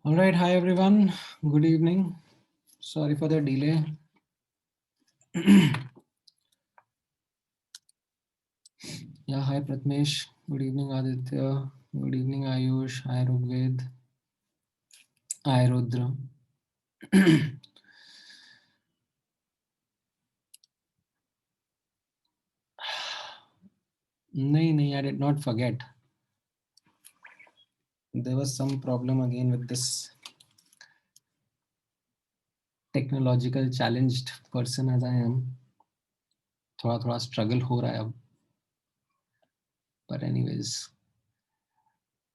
All right, hi everyone. Good evening. Sorry for the delay. Yeah, hi Pratmesh. Good evening Aditya. Good evening Ayush. Hi Rugved. Hi Rudra. No, I did not forget. There was some problem again with this technological challenged person as I am. थोड़ा struggle हो रहा है अब. But anyways.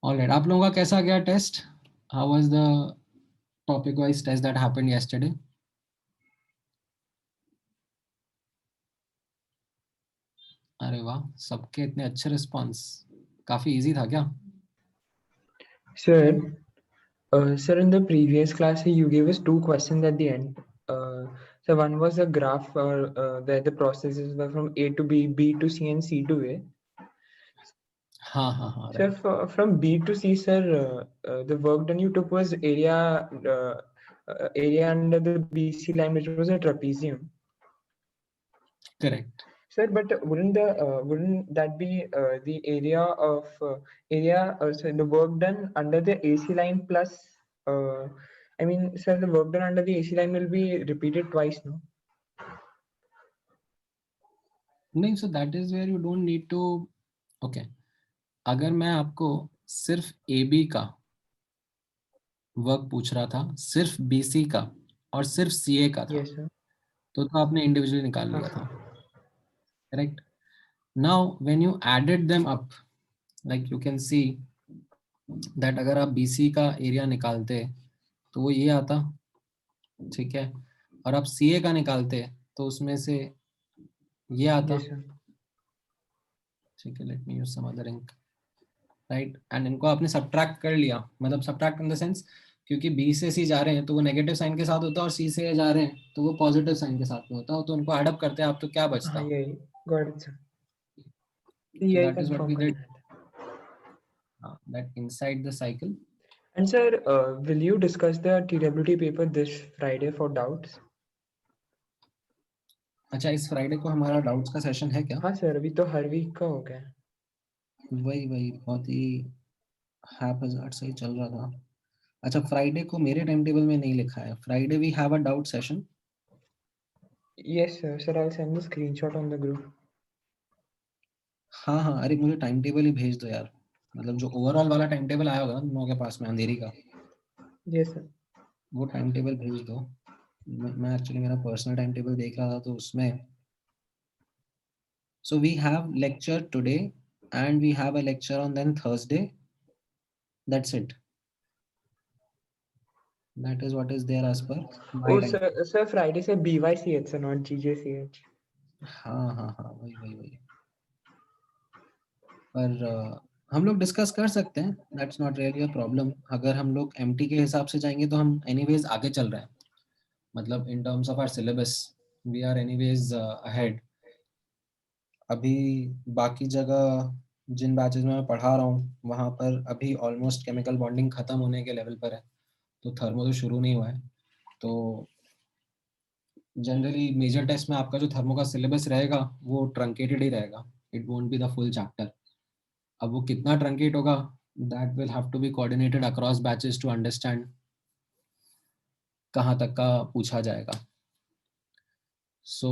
All right. आप लोगों का कैसा गया test? How was the topic wise test that happened yesterday? अरे वाह, सबके इतने अच्छे रिस्पांस. काफी इजी था क्या? Sir, sir, in the previous class, you gave us two questions at the end. So one was a graph, or the processes were from A to B, B to C, and C to A. हाँ, Sir, right. from B to C, sir, the work done you took was area under the BC line, which was a trapezium. Correct. Sir, but wouldn't that be the area of so the work done under the AC line plus? I mean, sir, the work done under the AC line will be repeated twice, no? नहीं, so that is where you don't need to. Okay. अगर मैं आपको सिर्फ AB का work पूछ रहा था, सिर्फ BC का और सिर्फ CA का था, Yes, sir. तो आपने इंडिविजुअली निकाल लिया था. Correct. Now when you added them up, like you can see that अगर आप BC का एरिया निकालते तो वो ये आता. ठीक है. और आप CA का निकालते तो उसमें से ये आता. Yes, sir. ठीक है. Let me use some other ink. Right. And इनको आपने सब्ट्रैक्ट कर लिया, मतलब सब्ट्रैक्ट इन द सेंस, क्योंकि B से C जा रहे हैं तो वो नेगेटिव साइन के साथ होता है और C से A जा रहे हैं तो वो पॉजिटिव साइन के साथ में होता है, तो उनको एड अप करते हैं आप, तो क्या हाँ, बचता? यही got it, sir. So यही that is what confirm we did. करना था. That inside the cycle. And sir, will you discuss the TWT paper this Friday for doubts? अच्छा, इस फ्राइडे को हमारा डाउट्स का सेशन है क्या? हाँ सर, अभी तो हर वीक का हो गया. वही बहुत ही हैपहज़ार्ड से ही चल रहा था. अच्छा, फ्राइडे को मेरे टाइम टेबल में नहीं लिखा है. Friday we have a doubt session. Yes, sir. Sir, I'll send the screenshot on the group. हाँ, अरे मुझे टाइम टेबल ही भेज दो यार. मतलब जो ओवरऑल वाला टाइम टेबल आया होगा ना तुम लोगों के पास में अंधेरी का, Yes, sir. वो टाइम टेबल भेज दो. मैं एक्चुअली मेरा पर्सनल टाइम टेबल देख रहा था तो उसमें, so we have lecture today and we have a lecture on then Thursday. That's it. That is what is there as per my Oh, time. sir, Friday से BYCH, sir, not GJCH. हाँ, वही. पर हम लोग discuss कर सकते हैं. That's not really a problem. अगर हम लोग एमटी के हिसाब से जाएंगे तो हम एनीवेज आगे चल रहे हैं. मतलब in terms of our syllabus we are anyways ahead. अभी बाकी जगह जिन बैचेस में मैं पढ़ा रहा हूँ वहाँ पर अभी ऑलमोस्ट केमिकल बॉन्डिंग खत्म होने के लेवल पर है, तो थर्मो तो शुरू नहीं हुआ है. तो जनरली मेजर टेस्ट में आपका जो थर्मो का सिलेबस रहेगा वो ट्रंकेटेड ही रहेगा. It won't be the full chapter. अब वो कितना ट्रंकेट होगा, that will have to be coordinated across batches to understand कहाँ तक का पूछा जाएगा. सो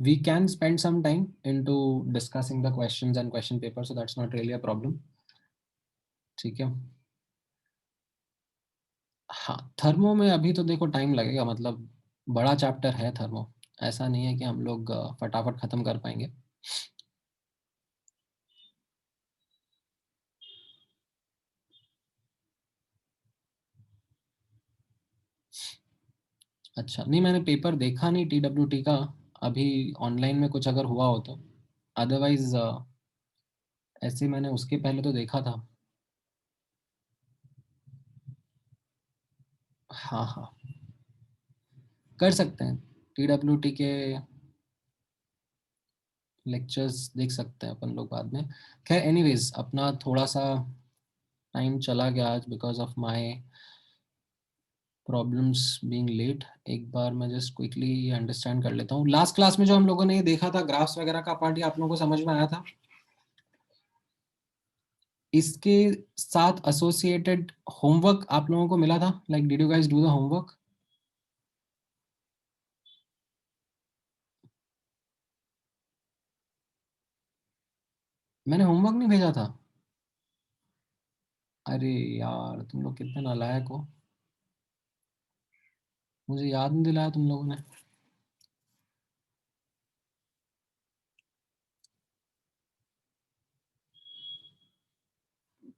we can spend some time into discussing the questions and question paper, so that's not really a problem. ठीक है. हाँ, थर्मो में अभी तो देखो टाइम लगेगा. मतलब बड़ा चैप्टर है थर्मो. ऐसा नहीं है कि हम लोग फटाफट खत्म कर पाएंगे. अच्छा, नहीं मैंने पेपर देखा नहीं TWT का. अभी ऑनलाइन में कुछ अगर हुआ हो तो, अदरवाइज ऐसे मैंने उसके पहले तो देखा था. हाँ, कर सकते हैं. TWT के लेक्चर्स देख सकते हैं अपन लोग बाद में. खैर एनीवेज, अपना थोड़ा सा टाइम चला गया आज because of my problems being late, एक बार मैं जस्ट क्विकली अंडरस्टैंड कर लेता हूँ। लास्ट क्लास में जो हम लोगों ने ये देखा था ग्राफ्स वगैरह का पार्ट, आप लोगों को समझ में आया था? इसके साथ एसोसिएटेड होमवर्क आप लोगों को मिला था? Like did you guys do the homework? मैंने होमवर्क नहीं भेजा था? अरे यार, तुम लोग कितने नालायक हो, मुझे याद नहीं दिलाया तुम लोगों ने।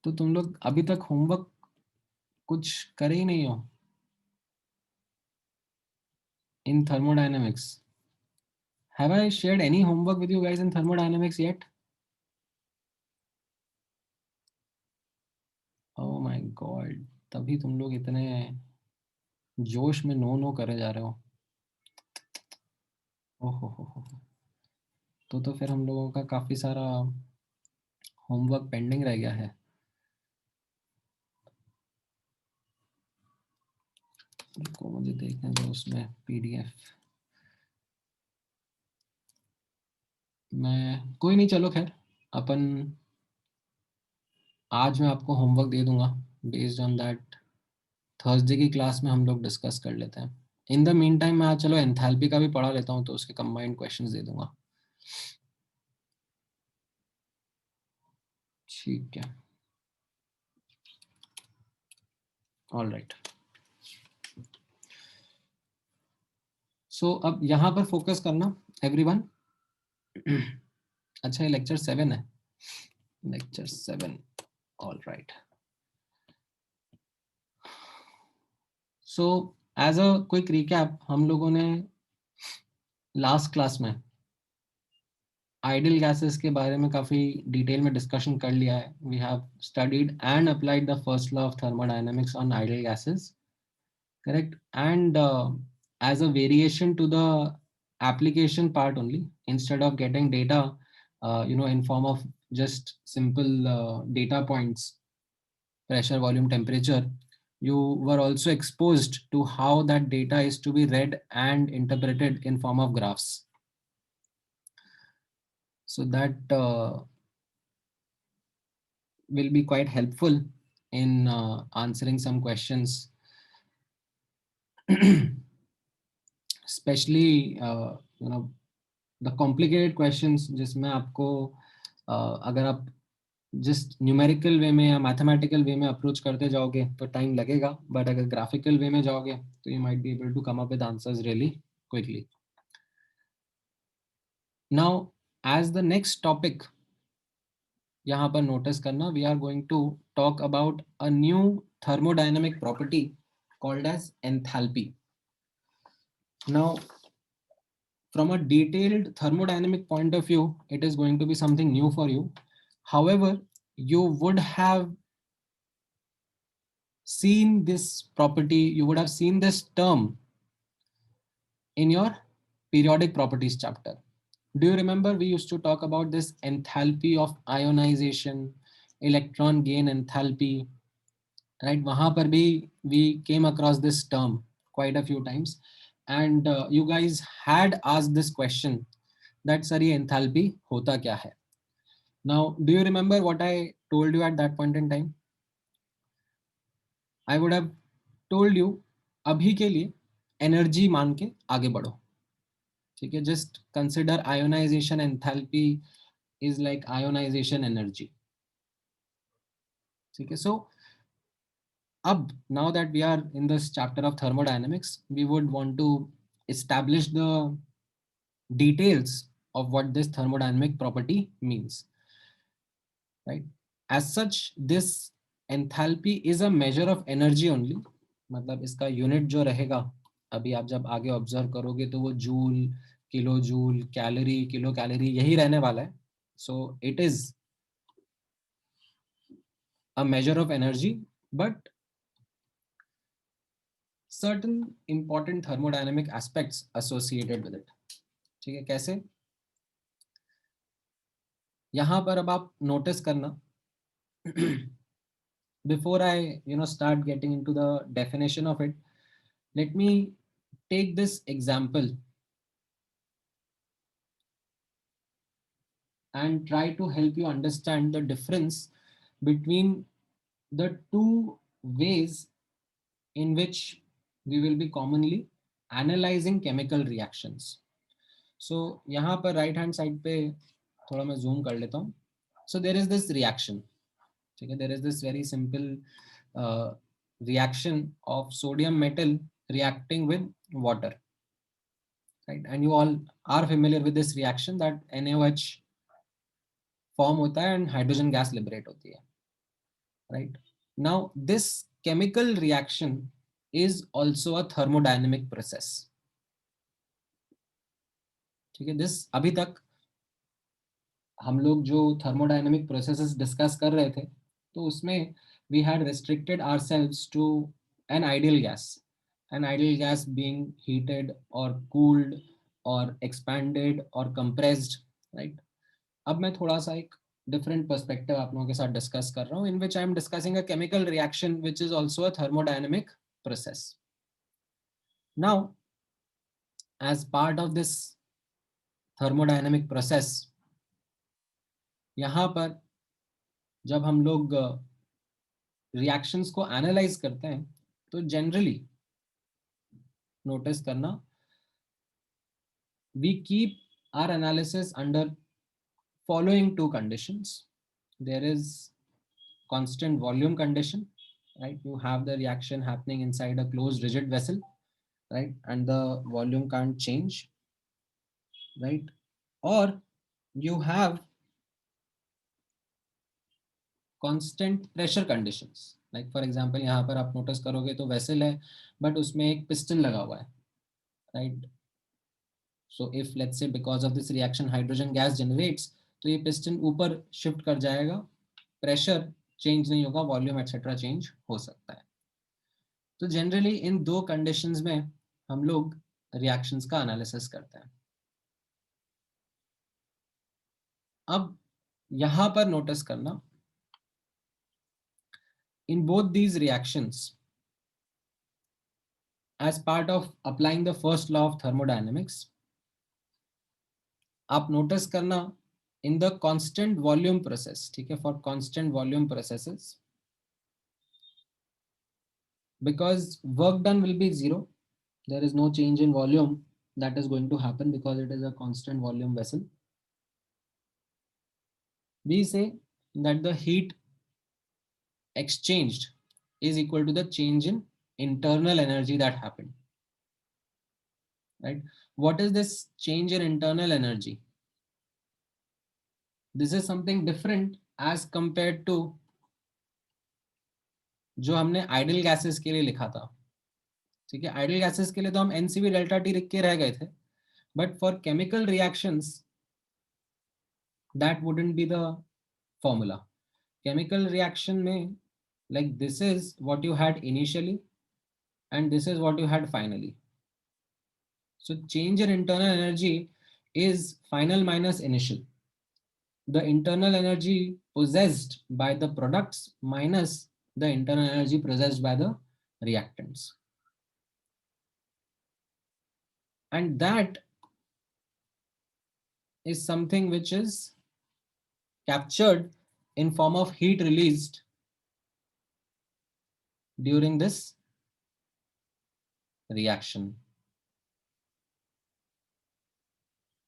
तो तुम लोग अभी तक होमवर्क कुछ करे ही नहीं हो in thermodynamics. Have I shared any homework with you guys in thermodynamics yet? Oh my God, तभी तुम लोग इतने जोश में नो नो करे जा रहे हो। ओहो हो। तो फिर हम लोगों का काफ़ी सारा होमवर्क पेंडिंग रह गया है। को मुझे देखने दो उसमें पीडीएफ मैं, कोई नहीं, चलो खैर, अपन आज मैं आपको होमवर्क दे दूंगा। बेस्ड ऑन दैट थर्सडे की क्लास में हम लोग डिस्कस कर लेते हैं। इन द मीन टाइम मैं आज चलो एंथैल्पी का भी पढ़ा लेता हूँ, तो उसके कंबाइंड क्वेश्चंस दे दूंगा। ठीक है, ऑल राइट। सो अब यहाँ पर फोकस करना एवरीवन। अच्छा, ये लेक्चर 7 है, lecture 7, all right. So as a quick recap, हम लोगों ने लास्ट क्लास में आइडियल गैसेस के बारे में काफ़ी डिटेल में डिस्कशन कर लिया है। We have studied and applied the first law of thermodynamics on ideal gases, correct? And as a variation to the application part only, instead of getting data in form of just simple data points, pressure, volume, temperature, you were also exposed to how that data is to be read and interpreted in form of graphs, so that will be quite helpful in answering some questions, especially the complicated questions, जिसमें आपको अगर आप just numerical वे में या mathematical वे में approach करते जाओगे तो टाइम लगेगा, बट अगर ग्राफिकल वे में जाओगे तो you might be able to come up with answers really quickly. Now as the next topic यहाँ पर नोटिस करना, we are going to talk about a new thermodynamic property called as enthalpy. Now from a detailed thermodynamic point of view, it is going to be something new for you. However, you would have seen this property, you would have seen this term in your periodic properties chapter. Do you remember we used to talk about this enthalpy of ionization, electron gain enthalpy, right? Wahan par bhi we came across this term quite a few times, and you guys had asked this question that sir ye enthalpy hota kya hai? Now, do you remember what I told you at that point in time? I would have told you, अभी के लिए energy मान के आगे बढ़ो, ठीक है? Just consider ionization enthalpy is like ionization energy, ठीक है? सो अब now that we are in this chapter of thermodynamics, we would want to establish the details of what this thermodynamic property means, right? As such, this enthalpy is a measure of energy only. मतलब इसका unit जो रहेगा, अभी आप जब आगे observe करोगे तो वो joule, kilo joule, calorie, kilo calorie यही रहने वाला है. So it is a measure of energy, but certain important thermodynamic aspects associated with it. ठीक है? कैसे? यहाँ पर अब आप नोटिस करना, before I start getting into the definition of it, Let me take this example and try to help you understand the difference between the two ways in which we will be commonly analyzing chemical reactions. So यहाँ पर right hand side पे थोड़ा मैं zoom कर लेता हूँ. So there is this reaction. ठीक है, there is this very simple reaction of sodium metal reacting with water, right? And you all are familiar with this reaction that NaOH form होता है and hydrogen gas liberate होती है, right? Now this chemical reaction is also a thermodynamic process. ठीक है, this अभी तक हम लोग जो thermodynamic processes discuss कर रहे थे, तो उसमें we had restricted ourselves to an ideal gas being heated or cooled or expanded or compressed, right? अब मैं थोड़ा सा एक different perspective आप लोगों के साथ discuss कर रहा हूँ, in which I am discussing a chemical reaction which is also a thermodynamic process. Now, as part of this thermodynamic process, यहाँ पर जब हम लोग रिएक्शंस को एनालाइज करते हैं, तो जनरली नोटिस करना, we keep our analysis under following two conditions. There is constant volume condition, right? You have the reaction happening inside a closed rigid vessel, right? And the volume can't change, right? Or you have constant pressure conditions. Like for example, यहाँ पर आप notice करोगे तो vessel है, but उसमें एक piston लगा हुआ है, right? So if let's say because of this reaction hydrogen gas generates, तो ये piston ऊपर shift कर जाएगा, pressure change नहीं होगा, volume etc change हो सकता है. तो generally इन दो conditions में हम लोग reactions का analysis करते हैं. अब यहाँ पर notice करना, in both these reactions, as part of applying the first law of thermodynamics, आप notice करना in the constant volume process, ठीक है, for constant volume processes, because work done will be zero, there is no change in volume that is going to happen because it is a constant volume vessel. We say that the heat exchanged is equal to the change in internal energy that happened, right? What is this change in internal energy? This is something different as compared to जो हमने ideal gases के लिए लिखा था. ठीक है, ideal gases के लिए तो हम एनसीवी डेल्टा टी लिख के रह गए थे, but for chemical reactions that wouldn't be the formula. Chemical reaction में like this is what you had initially and this is what you had finally. So change in internal energy is final minus initial. The internal energy possessed by the products minus the internal energy possessed by the reactants. And that is something which is captured in form of heat released during this reaction.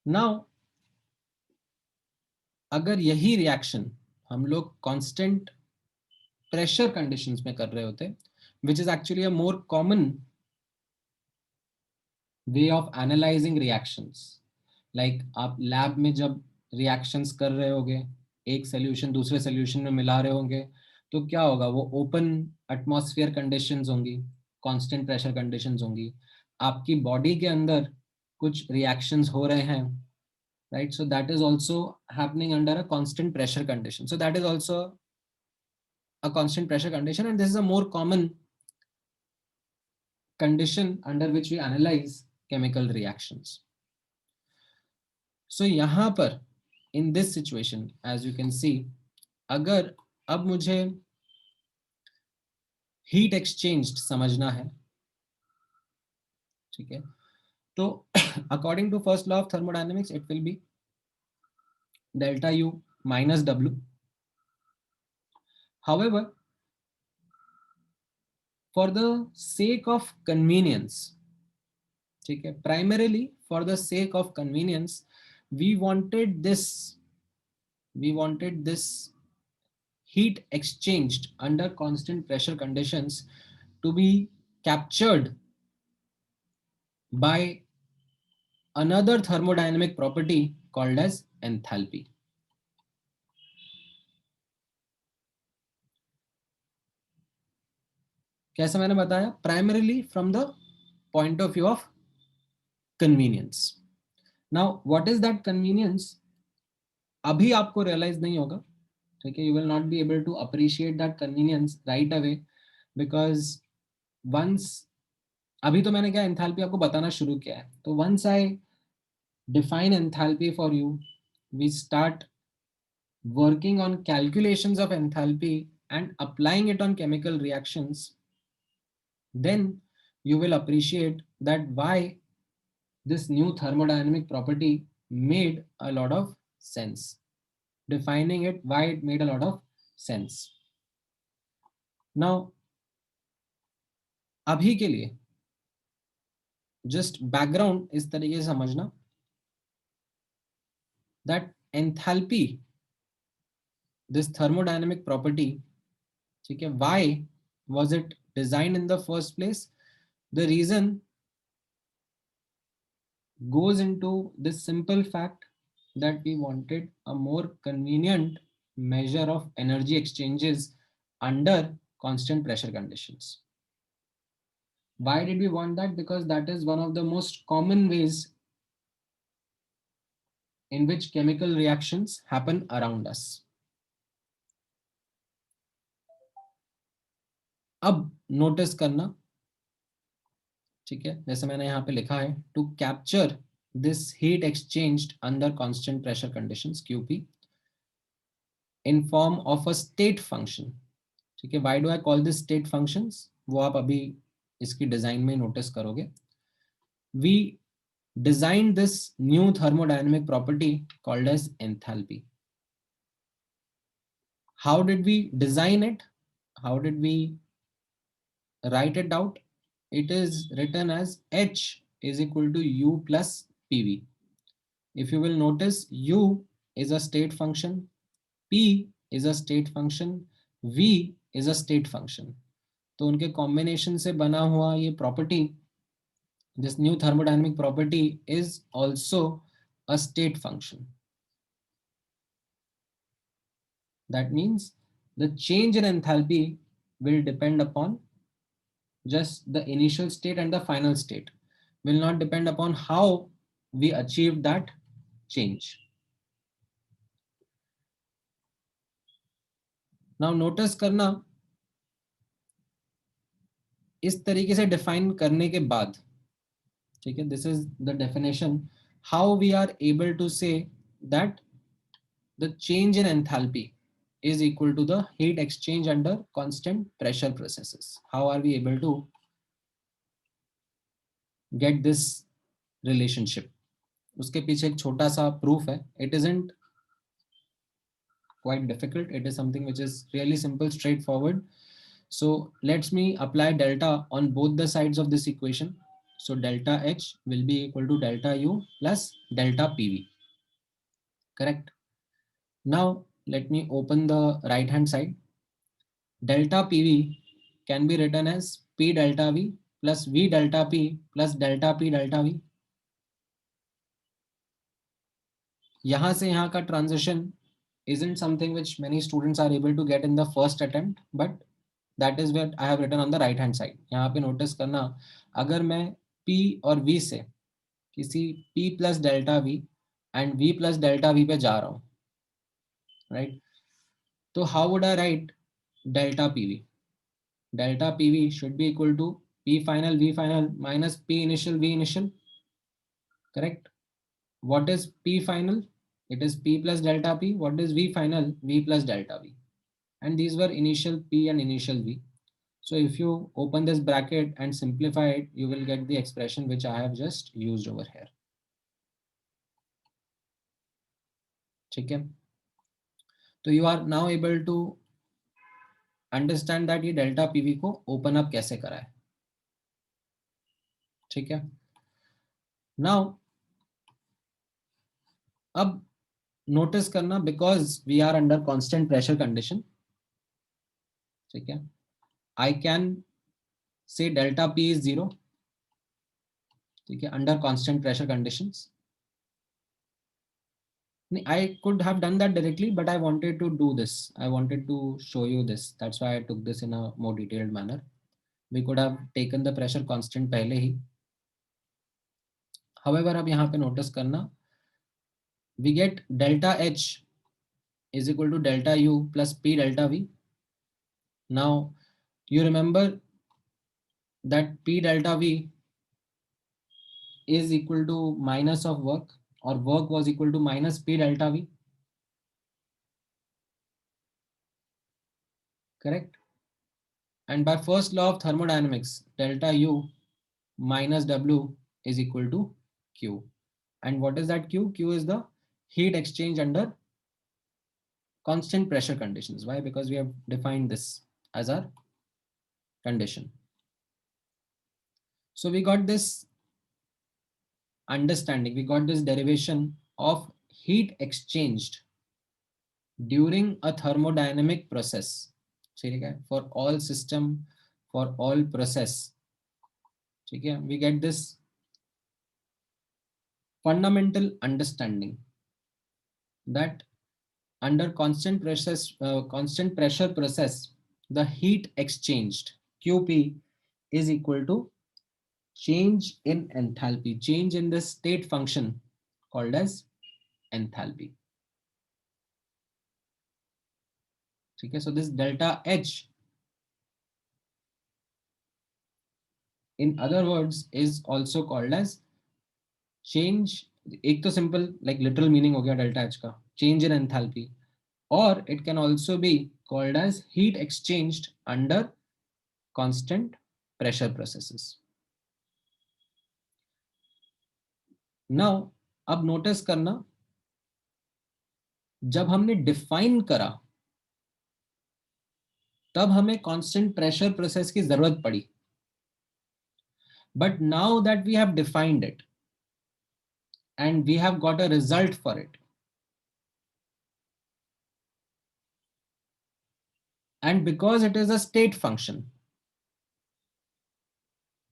Now, अगर यही reaction हम लोग constant pressure conditions में कर रहे होते, which is actually a more common way of analyzing reactions. Like आप lab में जब रिएक्शंस कर रहे होगे, एक सोल्यूशन दूसरे सोल्यूशन में मिला रहे होंगे, तो क्या होगा, वो ओपन एटमॉस्फेयर कंडीशंस होंगी, कांस्टेंट प्रेशर कंडीशंस होंगी, आपकी बॉडी के अंदर कुछ रिएक्शंस हो रहे हैं, right? So that is also happening under a constant pressure condition. So that is also a constant pressure condition, and this is a more common condition under which we analyze chemical reactions. So यहाँ पर in this situation, as you can see, अगर अब मुझे heat exchanged समझना है, ठीक है, तो according to first law of thermodynamics it will be delta U minus W. However, for the sake of convenience, ठीक है, primarily for the sake of convenience, we wanted this we wanted this heat exchanged under constant pressure conditions to be captured by another thermodynamic property called as enthalpy. कैसे मैंने बताया, primarily from the point of view of convenience. Now what is that convenience, अभी आपको realize नहीं होगा, ठीक है, you will not be able to appreciate that convenience right away because once, अभी तो मैंने क्या एंथैल्पी आपको बताना शुरू किया है, तो once I define enthalpy for you, we start working on calculations of enthalpy and applying it on chemical reactions, then you will appreciate that why this new thermodynamic property made a lot of sense. Defining it, why it made a lot of sense. Now अभी के लिए just background इस तरीके से समझना that enthalpy, this thermodynamic property, ठीक है, why was it designed in the first place? The reason goes into this simple fact that we wanted a more convenient measure of energy exchanges under constant pressure conditions. Why did we want that? Because that is one of the most common ways in which chemical reactions happen around us. अब notice करना, ठीक है, जैसे मैंने यहाँ पे लिखा है, to capture this heat exchanged under constant pressure conditions QP in form of a state function, ठीक है. Why do I call this state functions? वो आप अभी इसकी डिजाइन में नोटिस करोगे. We designed this new thermodynamic property called as enthalpy. How did we design it? How did we write it out? It is written as H is equal to U plus PV. If you will notice, U is a state function, P is a state function, V is a state function. तो उनके combination से बना हुआ ये property, this new thermodynamic property is also a state function. That means the change in enthalpy will depend upon just the initial state and the final state, will not depend upon how we achieve that change. Now notice करना, इस तरीके से define करने के बाद, ठीक है, this is the definition, how we are able to say that the change in enthalpy is equal to the heat exchange under constant pressure processes. How are we able to get this relationship? उसके पीछे एक छोटा सा proof है. It isn't quite difficult. It is something which is really simple, straightforward. So let's me apply delta on both the sides of this equation. So delta H will be equal to delta U plus delta PV. Correct? Now let me open the right hand side. Delta PV can be written as P delta V plus V delta P plus delta P delta V. यहाँ से यहाँ का transition isn't something which many students are able to get in the first attempt, but that is what I have written on the right hand side. यहाँ पे notice करना, अगर मैं P और V से किसी P plus delta V and V plus delta V पे जा रहा हूँ, right? तो how would I write delta PV? Delta PV should be equal to P final V final minus P initial V initial. Correct? What is P final? It is P plus delta P. What is V final? V plus delta V. And these were initial P and initial V. So if you open this bracket and simplify it, you will get the expression which I have just used over here. ठीक है, तो you are now able to understand that ये delta PV को open up कैसे करा है. ठीक है, नाउ अब नोटिस करना, because we are under constant pressure condition. ठीक है, I can say delta P is 0. ठीक है, under constant pressure conditions. I could have done that directly, but I wanted to do this. I wanted to show you this. That's why I took this in a more detailed manner. We could have taken the pressure constant पहले ही. However, अब यहाँ पे notice करना, we get delta H is equal to delta U plus P delta V. Now, you remember that P delta V is equal to minus of work, or work was equal to minus P delta V. Correct? And by first law of thermodynamics, delta U minus W is equal to Q. And what is that Q? Q is the heat exchange under constant pressure conditions. Why? Because we have defined this as our condition. So we got this understanding, we got this derivation of heat exchanged during a thermodynamic process. For all system, for all process. We get this fundamental understanding that under constant pressure process, the heat exchanged QP is equal to change in enthalpy, change in the state function called as enthalpy. Okay, so this delta H, in other words, is also called as change. एक तो simple like literal meaning हो गया delta H का, change in enthalpy, or it can also be called as heat exchanged under constant pressure processes. Now, अब notice करना, जब हमने define करा तब हमें constant pressure process की जरूरत पड़ी. But now that we have defined it and we have got a result for it, and because it is a state function,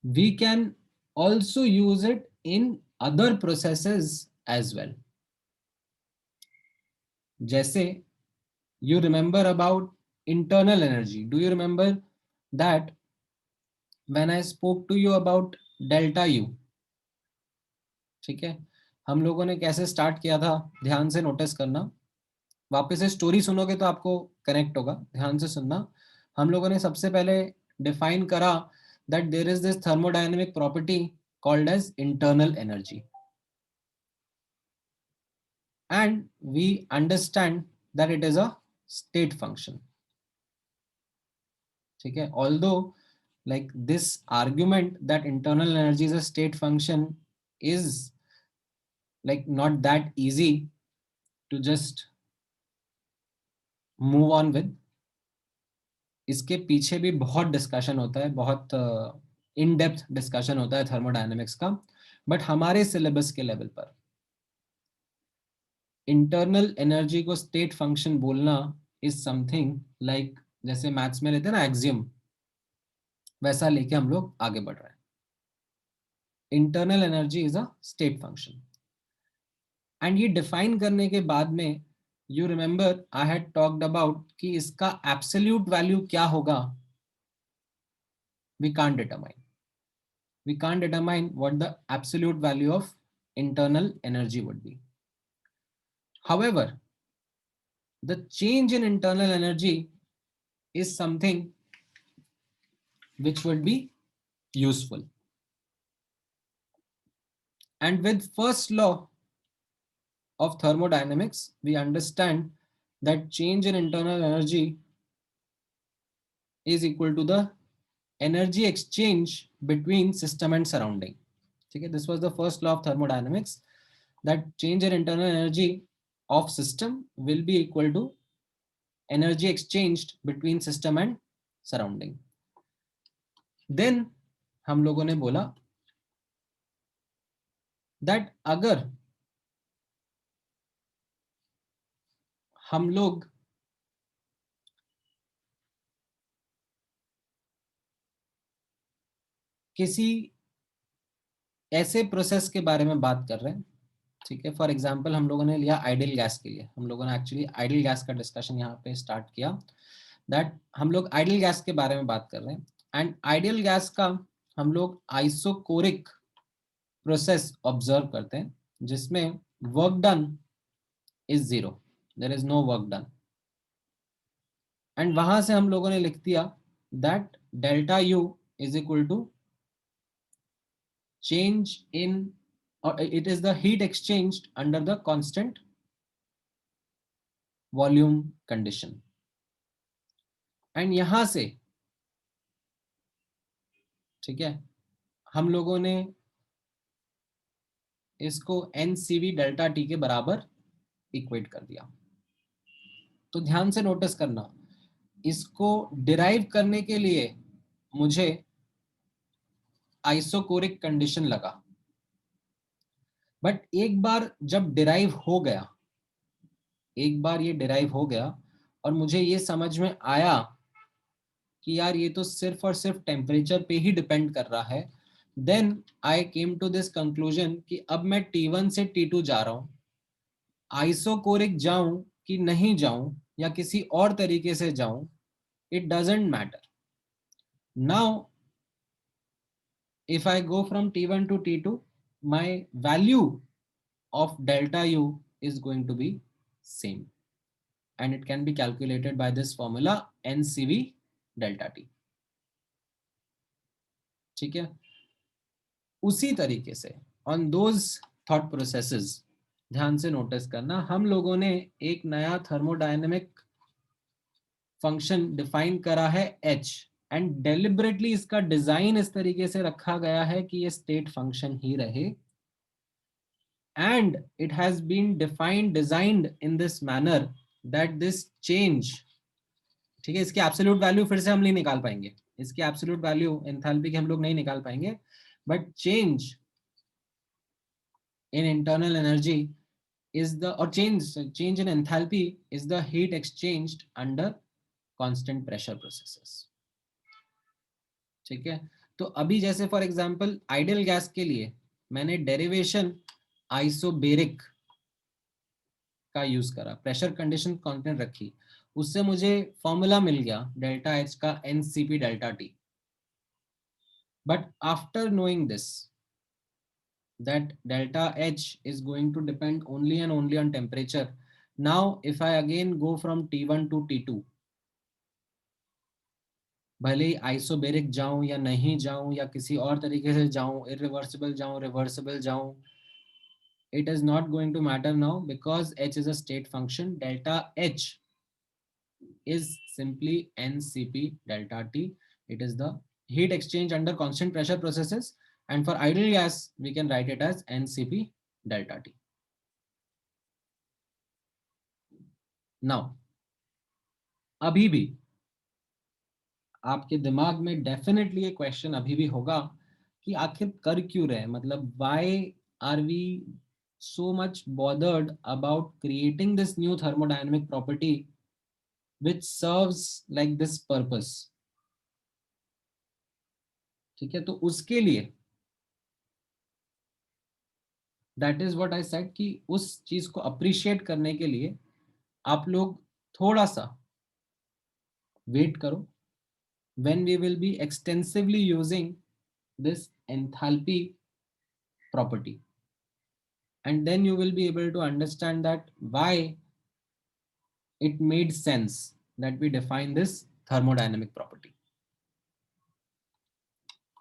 we can also use it in other processes as well. जैसे, you remember about internal energy. Do you remember that when I spoke to you about delta U? ठीक है, हम लोगों ने कैसे start किया था, ध्यान से नोटिस करना. वापस से स्टोरी सुनोगे तो आपको कनेक्ट होगा, ध्यान से सुनना. हम लोगों ने सबसे पहले डिफाइन करा that there is this thermodynamic property called as internal energy, and we understand that it is a state function. Okay, although like this argument that internal energy is a state function is like not that easy to just move on with. इसके पीछे भी बहुत discussion होता है, बहुत in depth discussion होता है thermodynamics का. बट हमारे सिलेबस के लेवल पर इंटरनल एनर्जी को स्टेट फंक्शन बोलना इज समथिंग लाइक, जैसे मैथ्स में लेते हैं ना एक्सियम, वैसा लेके हम लोग आगे बढ़ रहे हैं. Internal energy is a state function. And ये डिफाइन करने के बाद में you remember I had talked about कि इसका एब्सोल्यूट वैल्यू क्या होगा. We can't determine. We can't determine what the absolute value of internal energy would be. However, the change in internal energy is something which would be useful. And with first law of thermodynamics, we understand that change in internal energy is equal to the energy exchange between system and surrounding. ठीक है, this was the first law of thermodynamics, that change in internal energy of system will be equal to energy exchanged between system and surrounding. Then हम लोगों ने बोला that अगर हम लोग किसी ऐसे प्रोसेस के बारे में बात कर रहे हैं, ठीक है, फॉर एग्जांपल हम लोगों ने लिया आइडियल गैस के लिए, हम लोगों ने एक्चुअली आइडियल गैस का डिस्कशन यहाँ पे स्टार्ट किया, दैट हम लोग आइडियल गैस के बारे में बात कर रहे हैं, एंड आइडियल गैस का हम लोग आइसोकोरिक प्रोसेस ऑब्जर्व करते हैं जिसमें work done is 0, there is no work done, and वहां से हम लोगों ने लिख दिया that delta U is equal to change in, or it is the heat exchanged under the constant volume condition. And यहां से, ठीक है, हम लोगों ने इसको NCV डेल्टा टी के बराबर इक्वेट कर दिया. तो ध्यान से नोटिस करना, इसको डिराइव करने के लिए मुझे आइसोकोरिक कंडीशन लगा, बट एक बार जब डिराइव हो गया, एक बार ये डिराइव हो गया और मुझे ये समझ में आया कि यार ये तो सिर्फ और सिर्फ टेम्परेचर पे ही डिपेंड कर रहा है, then I came to this conclusion कि अब मैं T1 से T2 जा रहा हूं, आइसोकोरिक जाऊं कि नहीं जाऊं या किसी और तरीके से जाऊं, it doesn't matter. Now if I go from T1 to T2, my value of delta U is going to be same, and it can be calculated by this formula NCV delta T. ठीक है, उसी तरीके से on those thought processes ध्यान से notice करना, हम लोगों ने एक नया थर्मोडायनेमिक फंक्शन डिफाइन करा है H, एंड डेलिबरेटली इसका डिजाइन इस तरीके से रखा गया है कि ये स्टेट फंक्शन ही रहे, and it has been defined, designed in this manner that this change, ठीक है, इसकी एब्सोल्यूट वैल्यू फिर से हम नहीं निकाल पाएंगे, इसकी एब्सोल्यूट वैल्यू एंथैल्पी की हम लोग नहीं निकाल पाएंगे, but change in internal energy is the, or change in enthalpy is the heat exchanged under constant pressure processes. ठीक है, तो अभी जैसे फॉर एग्जांपल आइडियल गैस के लिए मैंने डेरिवेशन आइसोबेरिक का यूज करा, प्रेशर कंडीशन कांस्टेंट रखी, उससे मुझे फॉर्मूला मिल गया डेल्टा एच का NCP delta T. But after knowing this that delta H is going to depend only and only on temperature, now if I again go from T1 to T2, भले ही isobaric जाऊं या नहीं जाऊं या किसी और तरीके से जाऊं, इरिवर्सिबल जाऊं, रिवर्सिबल जाऊं, it is not going to matter now because H is a state function. Delta H is simply NCP delta T. It is the heat exchange under constant pressure processes, and for ideal gas we can write it as NCP delta T. Now अभी भी आपके दिमाग में definitely एक question अभी भी होगा कि आखिर कर क्यों रहे, मतलब why are we so much bothered about creating this new thermodynamic property which serves like this purpose. ठीक है, तो उसके लिए that is what I said कि उस चीज को अप्रिशिएट करने के लिए आप लोग थोड़ा सा वेट करो, when we will be extensively using this enthalpy property, and then you will be able to understand that why it made sense that we define this thermodynamic property.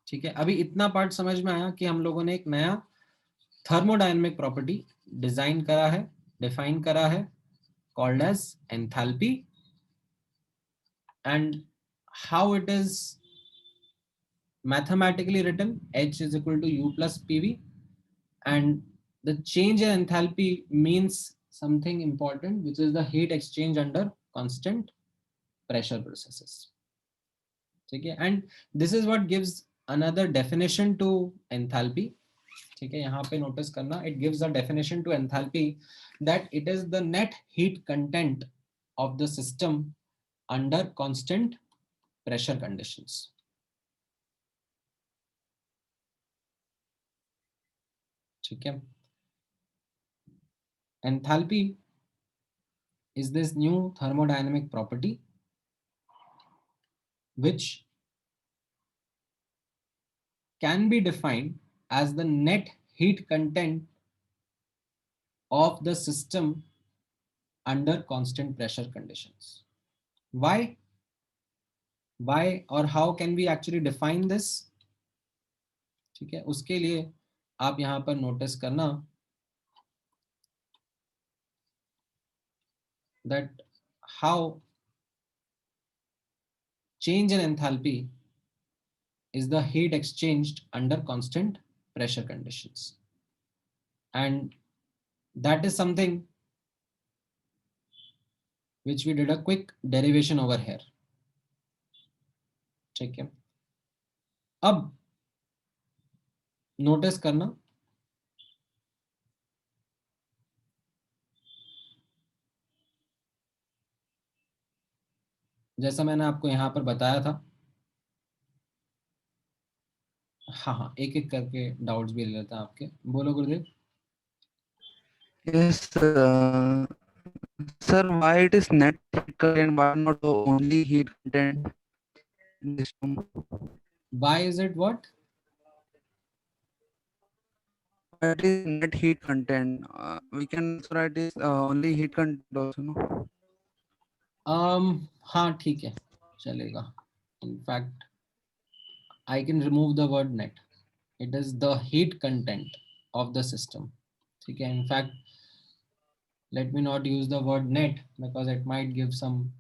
ठीक है, अभी इतना पार्ट समझ में आया कि हम लोगों ने एक नया थर्मोडायनेमिक प्रॉपर्टी डिजाइन करा है, डिफाइन करा है, called as enthalpy, and how it is mathematically written H is equal to U plus PV, and the change in enthalpy means something important, which is the heat exchange under constant pressure processes. Okay, and this is what gives another definition to enthalpy. ठीक है, यहाँ पे notice करना, it gives a definition to enthalpy that it is the net heat content of the system under constant pressure conditions. ठीक है, enthalpy is this new thermodynamic property which can be defined as the net heat content of the system under constant pressure conditions. Why or how can we actually define this? ठीक है, उसके लिए आप यहाँ पर notice करना that how change in enthalpy is the heat exchanged under constant pressure conditions, and that is something which we did a quick derivation over here. ठीक है, अब नोटिस करना जैसा मैंने आपको यहाँ पर बताया था, हाँ, एक एक करके डाउट्स भी ले लेते हैं आपके. बोलो गुरुदेव. Yes, sir, why it is net heat content, why not only heat content in this system? Why is it what? Why it is net heat content? We can also write this only heat content also, no? हाँ ठीक है, चलेगा. In fact, I can remove the word net. It is the heat content of the system. ठीक है, in fact, let me not use the word net because it might give some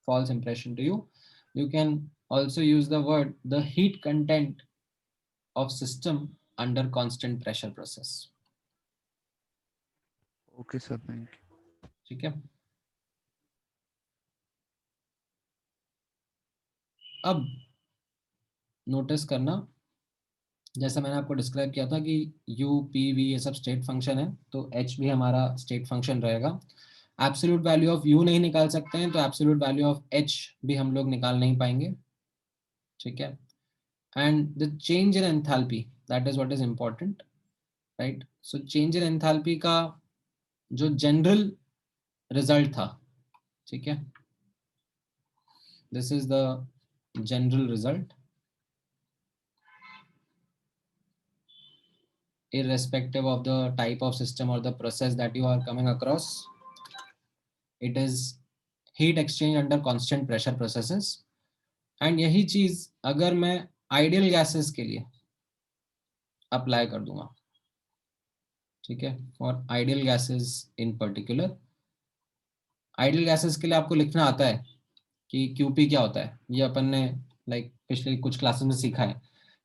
false impression to you. You can also use the word the heat content of system under constant pressure process. Okay, sir, thank you. ठीक है, अब notice करना, जैसा मैंने आपको describe किया था कि u, p, v ये सब स्टेट फंक्शन है, तो h भी हमारा स्टेट फंक्शन रहेगा. एब्सोल्यूट वैल्यू ऑफ u नहीं निकाल सकते हैं, तो एब्सोल्यूट वैल्यू ऑफ h भी हम लोग निकाल नहीं पाएंगे. ठीक है, and the change in enthalpy, that is what is important, right. So change in enthalpy का जो जनरल रिजल्ट था, ठीक है, this is the general result irrespective of the type of system or the process that you are coming across. It is heat exchange under constant pressure processes. And यही चीज अगर मैं ideal gases के लिए apply कर दूंगा, ठीक है, for ideal gases in particular, ideal gases के लिए आपको लिखना आता है कि QP क्या होता है. ये अपन ने लाइक पिछले कुछ क्लासेस में सीखा है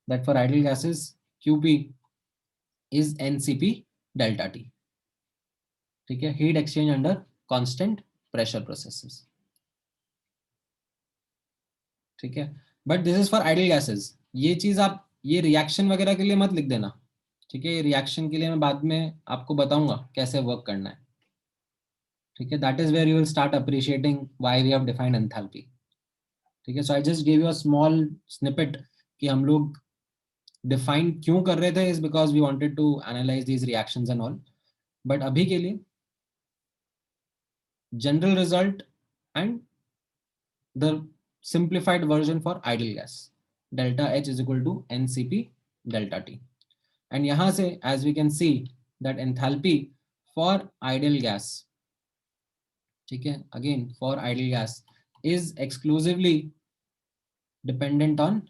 that for ideal gases QP is NCP delta T. ठीक है, heat exchange under constant pressure processes. ठीक है, but this is for ideal gases. ये चीज आप ये रिएक्शन वगैरह के लिए मत लिख देना. ठीक है, ये रिएक्शन के लिए मैं बाद में आपको बताऊंगा कैसे वर्क करना है. ठीक है, that is where you will start appreciating why we have defined enthalpy. ठीक है, so I just give you a small snippet कि हम लोग डिफाइन क्यों कर रहे थे, is because we wanted to analyse these reactions and all. But अभी के लिए general result and the simplified version for ideal gas, delta H is equal to NCP delta T. And yahan se as we can see that enthalpy for ideal gas, theek hai, again for ideal gas is exclusively dependent on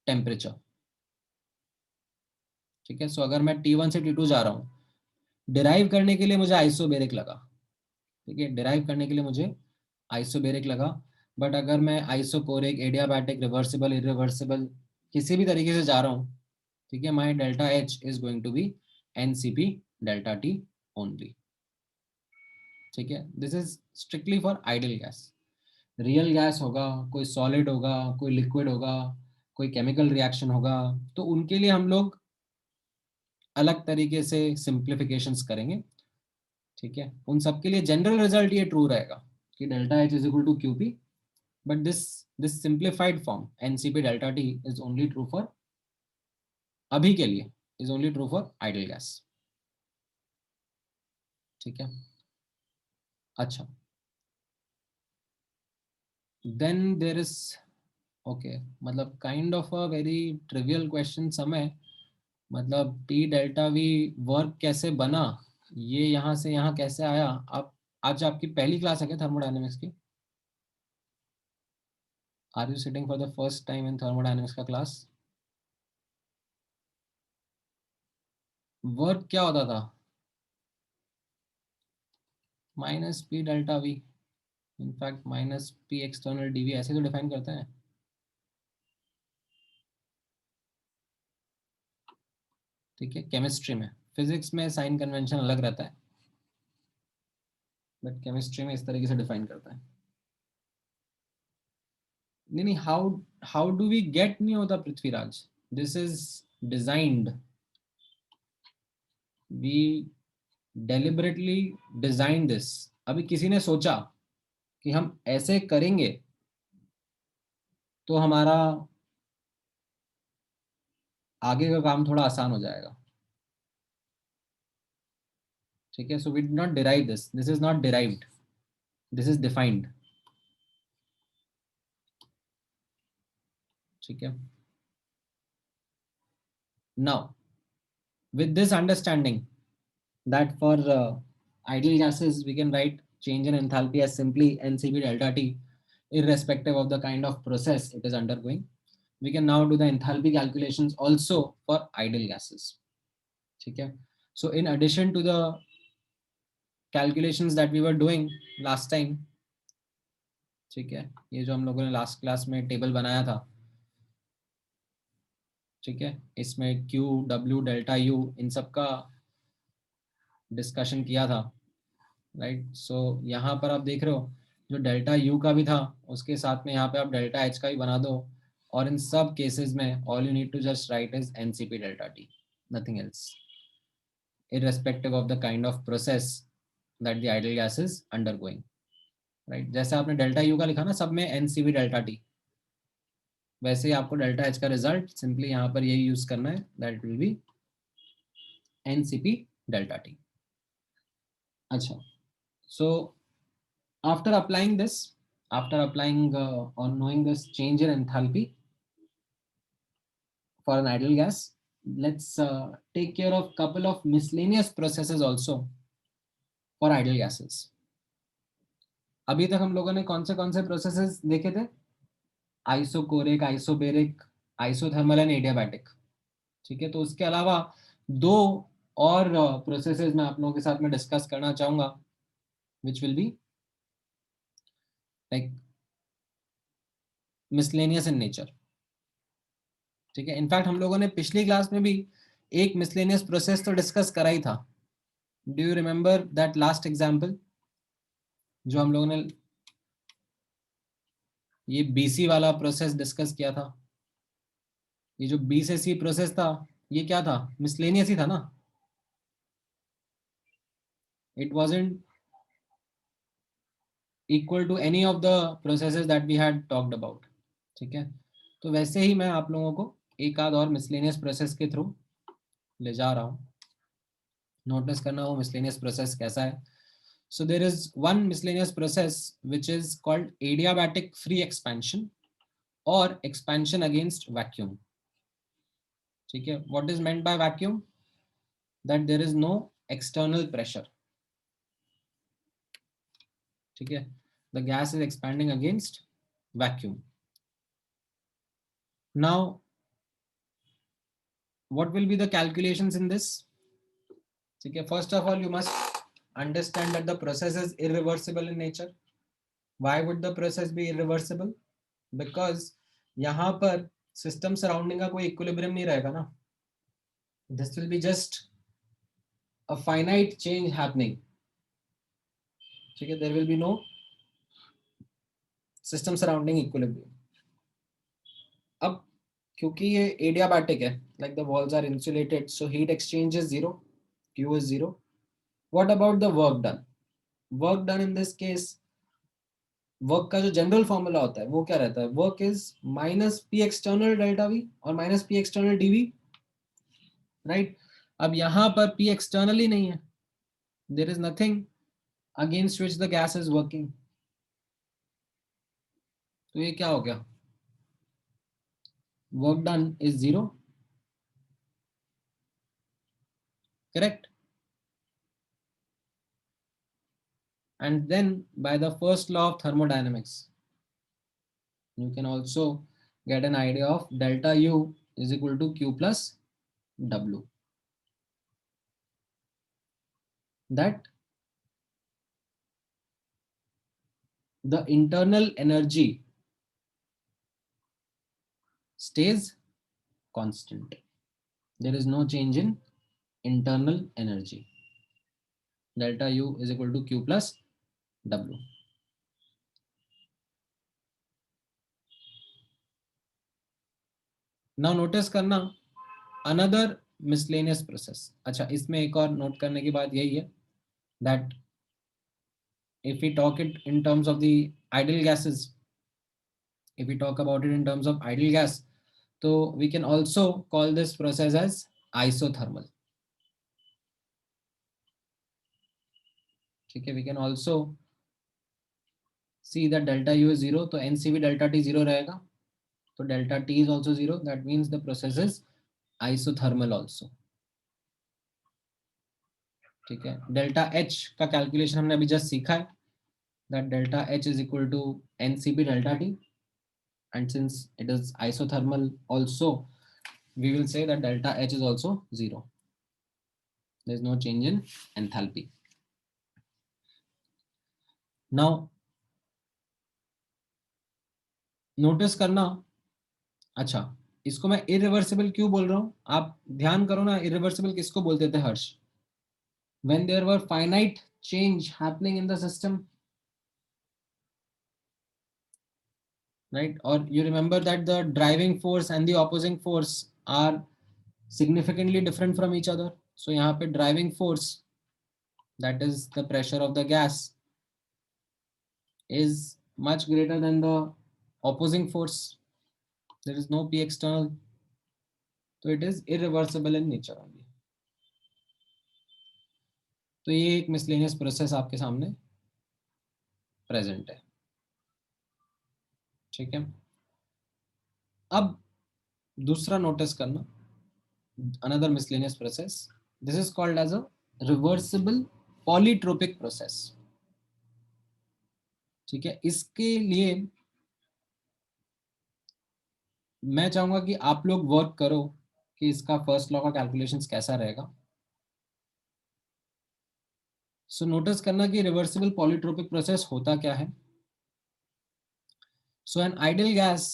temperature. ठीक है, सो अगर मैं T1 से T2 जा रहा हूँ, derive करने के लिए मुझे आइसोबेरिक लगा. ठीक है, डिराइव करने के लिए मुझे आइसोबेरिक लगा. बट अगर मैं आइसोकोरिक, एडियाबैटिक, रिवर्सिबल, इरिवर्सिबल किसी भी तरीके से जा रहा हूँ, ठीक है, my delta H is going to be NCP delta T only, ठीक है। This is strictly for ideal gas. Real gas होगा, कोई सॉलिड होगा, कोई लिक्विड होगा, कोई केमिकल रिएक्शन होगा, तो उनके लिए हम लोग अलग तरीके से सिंप्लीफिकेशंस करेंगे, ठीक है। उन सब के लिए जनरल रिजल्ट ये ट्रू रहेगा कि delta H is equal to QP, but this simplified form NCP delta T is only true for, अभी के लिए is only true for ideal gas, ठीक है। अच्छा, देन देर इज ओके, मतलब kind of a very trivial question समय, मतलब P delta we work कैसे बना, ये यहाँ से यहाँ कैसे आया। आप आज आपकी पहली क्लास है क्या थर्मोडायनेमिक्स की? Are you sitting for the first time in thermodynamics का क्लास? वर्क क्या होता था? Minus P delta V, in fact minus P external dV, ऐसे तो डिफाइन करते हैं। ठीक है, केमिस्ट्री में, फिजिक्स में साइन कन्वेंशन अलग रहता है, बट केमिस्ट्री में इस तरीके से डिफाइन करता है। नहीं नहीं, हाउ डू वी गेट नहीं होता Prithviraj, this is designed, we deliberately design this. अभी किसी ने सोचा कि हम ऐसे करेंगे तो हमारा आगे का काम थोड़ा आसान हो जाएगा, ठीक है। So we did not derive this, this is not derived, this is defined, ठीक है। Now with this understanding that for ideal gases we can write change in enthalpy as simply ncb delta t irrespective of the kind of process it is undergoing, we can now do the enthalpy calculations also for ideal gases, ठीक है। So in addition to the calculations that we were doing last time, ठीक है, ये जो हम लोगों ने last class में टेबल बनाया था, ठीक है, इसमें Q W डेल्टा U इन सब का डिस्कशन किया था, राइट। सो यहाँ पर आप देख रहे हो जो डेल्टा U का भी था उसके साथ में यहाँ पे आप डेल्टा H का भी बना दो, और इन सब केसेस में all you need to just write is NCP delta T, nothing else, irrespective of the kind of process that the ideal gas is undergoing, right। जैसे आपने डेल्टा U का लिखा ना सब में एनसीपी डेल्टा टी, वैसे ही आपको डेल्टा H का रिजल्ट सिंपली यहाँ पर यही यूज करना है, that will be NCP delta T. अच्छा, so after applying this, after applying or knowing this change in enthalpy for an ideal gas, let's take care of couple of miscellaneous processes also for ideal gases। अभी तक हम लोगों ने कौन से processes देखे थे? Isochoric, isobaric, isothermal and adiabatic, ठीक है। तो उसके अलावा दो और प्रोसेसेस मैं आप लोगों के साथ में डिस्कस करना चाहूंगा, which will be like miscellaneous in nature, ठीक है। इनफैक्ट हम लोगों ने पिछली क्लास में भी एक मिसलेनियस प्रोसेस तो डिस्कस करा ही था। Do you remember that last example जो हम लोगों ने ये बीसी वाला प्रोसेस डिस्कस किया था? ये जो बी से सी प्रोसेस था ये क्या था? मिसलेनियस ही था ना, it wasn't equal to any of the processes that we had talked about, ठीक है। तो वैसे ही मैं आप लोगों को एक आध और मिसलेनियस प्रोसेस के थ्रू ले जा रहा हूँ, नोटिस करना वो मिसलेनियस प्रोसेस कैसा है। So there is one miscellaneous process which is called adiabatic free expansion or expansion against vacuum, ठीक है। What is meant by vacuum? That there is no external pressure, ठीक है, the gas is expanding against vacuum। Now what will be the calculations in this? ठीक है, first of all you must understand that the process is irreversible in nature। Why would the process be irreversible? Because यहाँ पर system surrounding का कोई equilibrium नहीं रहेगा ना. This will be just a finite change happening. ठीक है, there will be no system surrounding equilibrium. अब क्योंकि ये एडियाबैटिक है, like the walls are insulated, so heat exchange is zero, Q is zero. What about the work done? Work done in this case, work का जो general formula होता है वो क्या रहता है? Work is minus P external delta V और minus P external DV, right. अब यहाँ पर पी एक्सटर्नल ही नहीं है, there is nothing against which the gas is working. तो ये क्या हो गया? Work done is zero, correct. And then by the first law of thermodynamics, you can also get an idea of delta U is equal to Q plus W. That the internal energy stays constant. There is no change in internal energy. Delta U is equal to Q plus W. Now notice करना another miscellaneous process. अच्छा, इसमें एक और note करने की बात यही है that if we talk it in terms of the ideal gases, if we talk about it in terms of ideal gas, so we can also call this process as isothermal. ठीक है, we can also see that delta U is zero, तो NCV delta T zero रहेगा, तो delta T is also zero. That means the process is isothermal also. ठीक है, delta H का calculation हमने अभी जस्ट सीखा है, that delta H is equal to NCP delta T, and since it is isothermal also, we will say that delta H is also zero. There is no change in enthalpy. Now notice करना, अच्छा इसको मैं irreversible क्यों बोल रहा हूँ? आप ध्यान करो ना, irreversible किसको बोलते थे हर्ष? When there were finite change happening in the system, right? Or you remember that the driving force and the opposing force are significantly different from each other. So यहाँ पे driving force, that is the pressure of the gas, is much greater than the opposing force. There is no P external, so it is irreversible in nature only. तो ये एक miscellaneous process आपके सामने present है. ठीक है, अब दूसरा notice करना, another miscellaneous process. This is called as a reversible polytropic process. ठीक है, इसके लिए मैं चाहूंगा कि आप लोग वर्क करो कि इसका फर्स्ट लॉ का कैलकुलेशंस कैसा रहेगा. सो नोटिस करना कि रिवर्सिबल पॉलीट्रोपिक प्रोसेस होता क्या है. So an ideal gas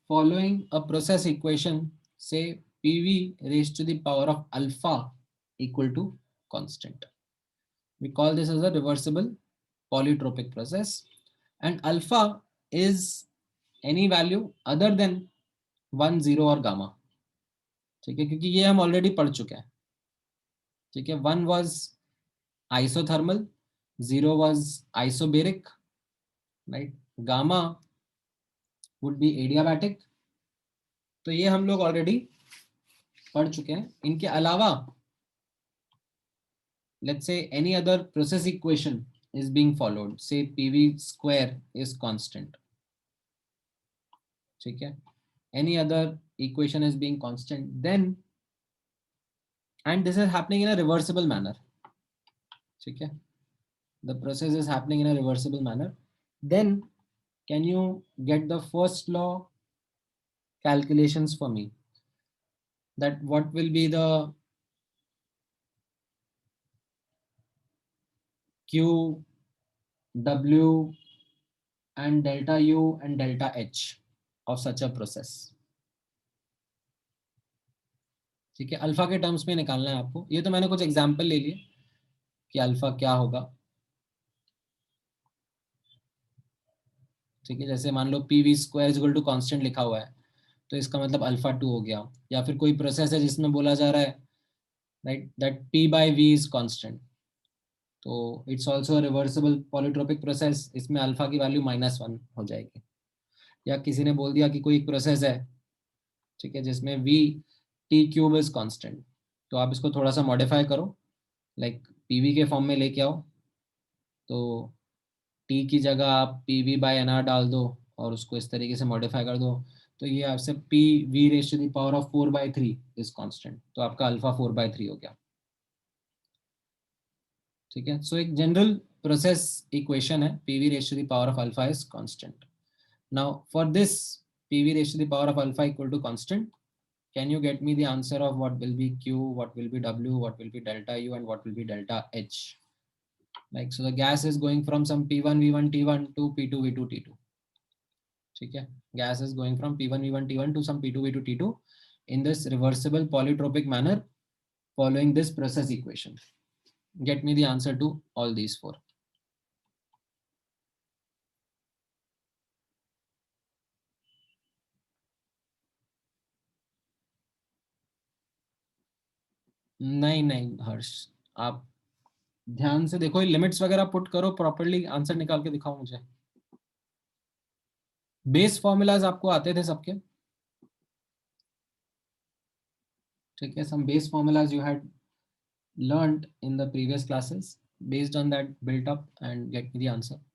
following a process equation से PV raised to the power of alpha equal to constant. We call this as a reversible polytropic process, and alpha is any value other than 1, 0 और gamma. ठीक है, क्योंकि ये हम already पढ़ चुके हैं. ठीक है, 1 was isothermal, 0 was isobaric, right? Gamma would be adiabatic. तो ये हम लोग ऑलरेडी पढ़ चुके हैं. इनके अलावा let's say any other process equation is being followed, say PV square is constant. ठीक है, any other equation is being constant, then and this is happening in a reversible manner. ठीक है, the process is happening in a reversible manner, then can you get the first law calculations for me, that what will be the Q, W and delta U and delta H of such a process? ठीक है, alpha के terms में निकालना है आपको। ये तो मैंने कुछ एग्जांपल ले लिए कि अल्फा क्या होगा। ठीक है, जैसे मान लो P V square is equal to constant लिखा हुआ है, तो इसका मतलब अल्फा 2 हो गया। या फिर कोई प्रोसेस है जिसमें बोला जा रहा है right that P by V is constant, तो it's also reversible polytropic process, इसमें अल्फा की वैल्यू -1 हो जाएगी। या किसी ने बोल दिया कि कोई एक प्रोसेस है, ठीक है, जिसमें we T cube is constant, तो आप इसको थोड़ा सा मॉडिफाई करो, लाइक पीवी के फॉर्म में लेके आओ, तो टी की जगह आप P V by N R डाल दो और उसको इस तरीके से मॉडिफाई कर दो, तो ये आपसे P V raise to the power of 4/3 is constant, तो आपका अल्फा 4/3 हो गया। ठीक है, सो एक जनरल प्रोसेस इक्वेशन है P V raise to the power of alpha is constant. Now for this P V raise to the power of alpha equal to constant, can you get me the answer of what will be q, what will be w, what will be delta u, and what will be delta h? Like, so the gas is going from some p1 v1 t1 to p2 v2 t2. ठीक है, gas is going from p1 v1 t1 to some p2 v2 t2 in this reversible polytropic manner following this process equation. Get me the answer to all these four. नहीं नहीं हर्ष, आप ध्यान से देखो, limits वगैरह put करो, properly answer निकाल के दिखाओ मुझे। बेस फॉर्मूलाज आपको आते थे सबके, ठीक है, some base formulas you had learned in the previous classes. Based on that, built up and get me the answer.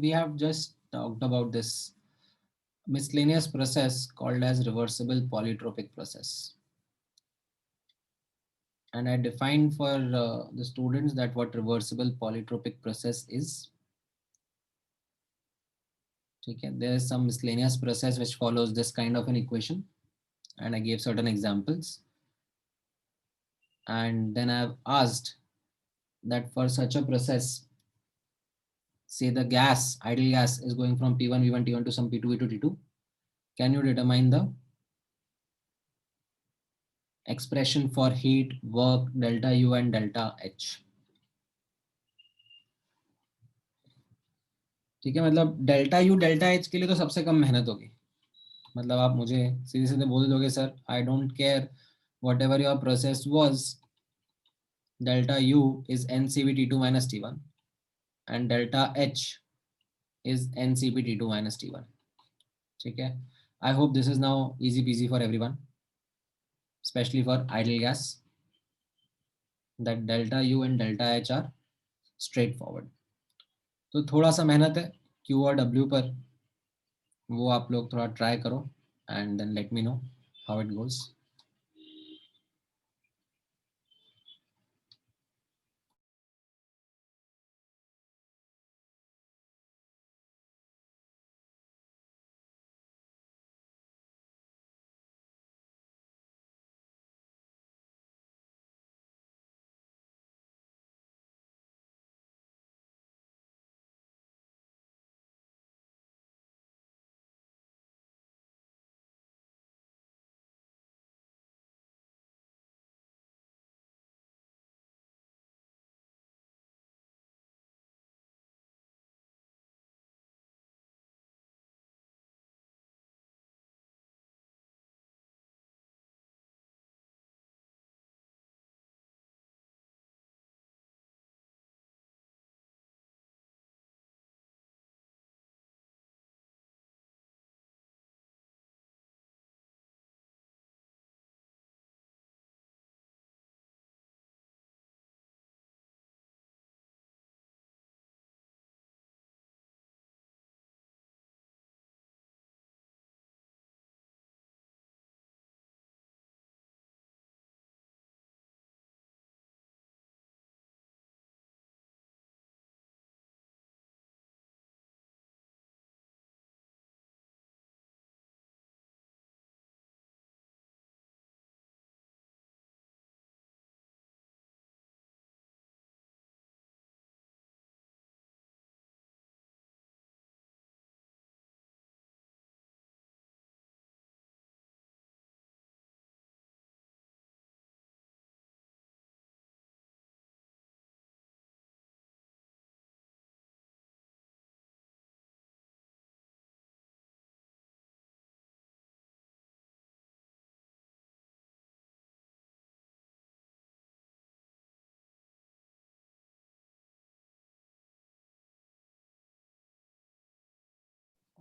We have just talked about this miscellaneous process called as reversible polytropic process. And I defined for the students that what reversible polytropic process is. Okay, there is some miscellaneous process which follows this kind of an equation, and I gave certain examples. And then I've asked that for such a process, say the gas, ideal gas is going from P1, V1, T1 to some P2, V2, T2. Can you determine the expression for heat, work, delta U and delta H? ठीक है, मतलब delta U delta H के लिए तो सबसे कम मेहनत होगी। मतलब आप मुझे सीधे सीधे बोल दोगे sir I don't care whatever your process was, delta U is NCB T two minus T one and delta H is NCP T2 minus T1. ठीक है, I hope this is now easy peasy for everyone, especially for ideal gas, that delta U and delta H are straightforward. तो थोड़ा सा मेहनत है Q और W पर, वो आप लोग थोड़ा ट्राई करो and then let me know how it goes.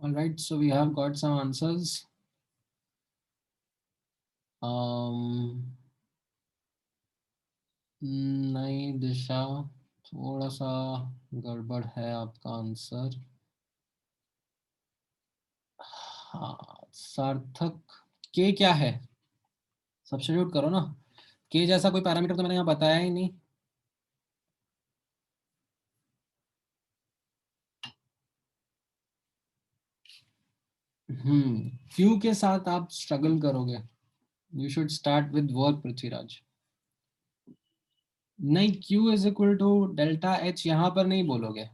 All right, so we have got some answers. नहीं दिशा, थोड़ा सा गड़बड़ है आपका आंसर। हाँ सार्थक, के क्या है? सब्स्टिट्यूट करो ना, के जैसा कोई पैरामीटर तो मैंने यहाँ बताया ही नहीं। क्यू के साथ आप स्ट्रगल करोगे। You should start with work Prithviraj. नहीं, Q is equal to delta H यहाँ पर नहीं बोलोगे,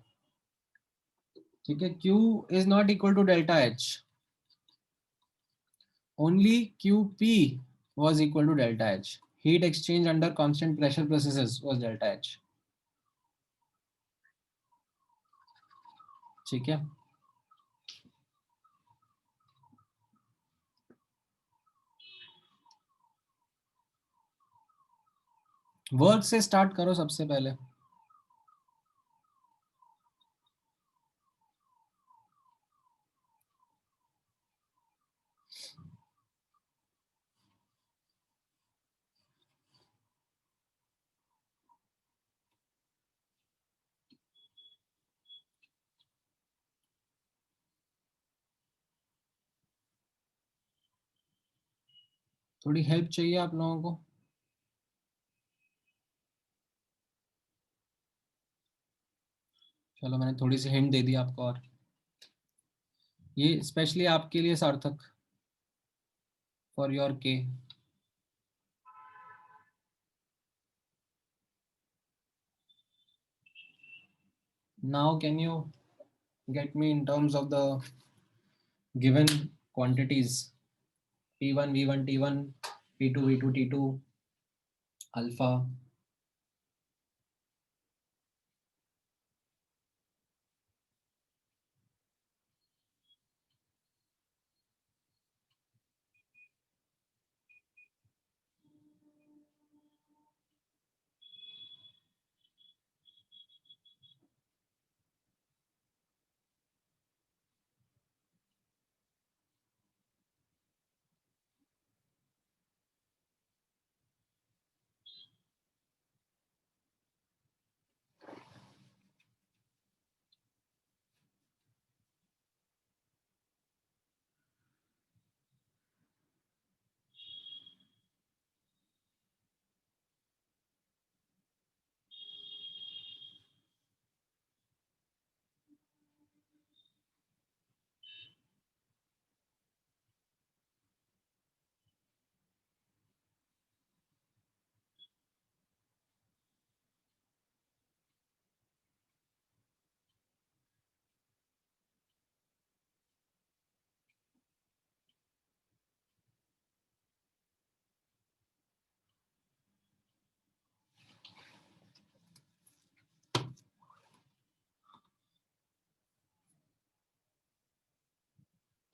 ठीक है? Q is not equal to delta H, only QP was equal to delta H. Heat exchange under constant pressure processes was delta H. ठीक है? Work से स्टार्ट करो सबसे पहले। थोड़ी हेल्प चाहिए आप लोगों को? चलो मैंने थोड़ी सी हिंट दे दी आपको, और ये स्पेशली आपके लिए सार्थक, फॉर योर के। Now can you get me in terms of the given quantities P1 V1 T1 P2 V2 T2 alpha?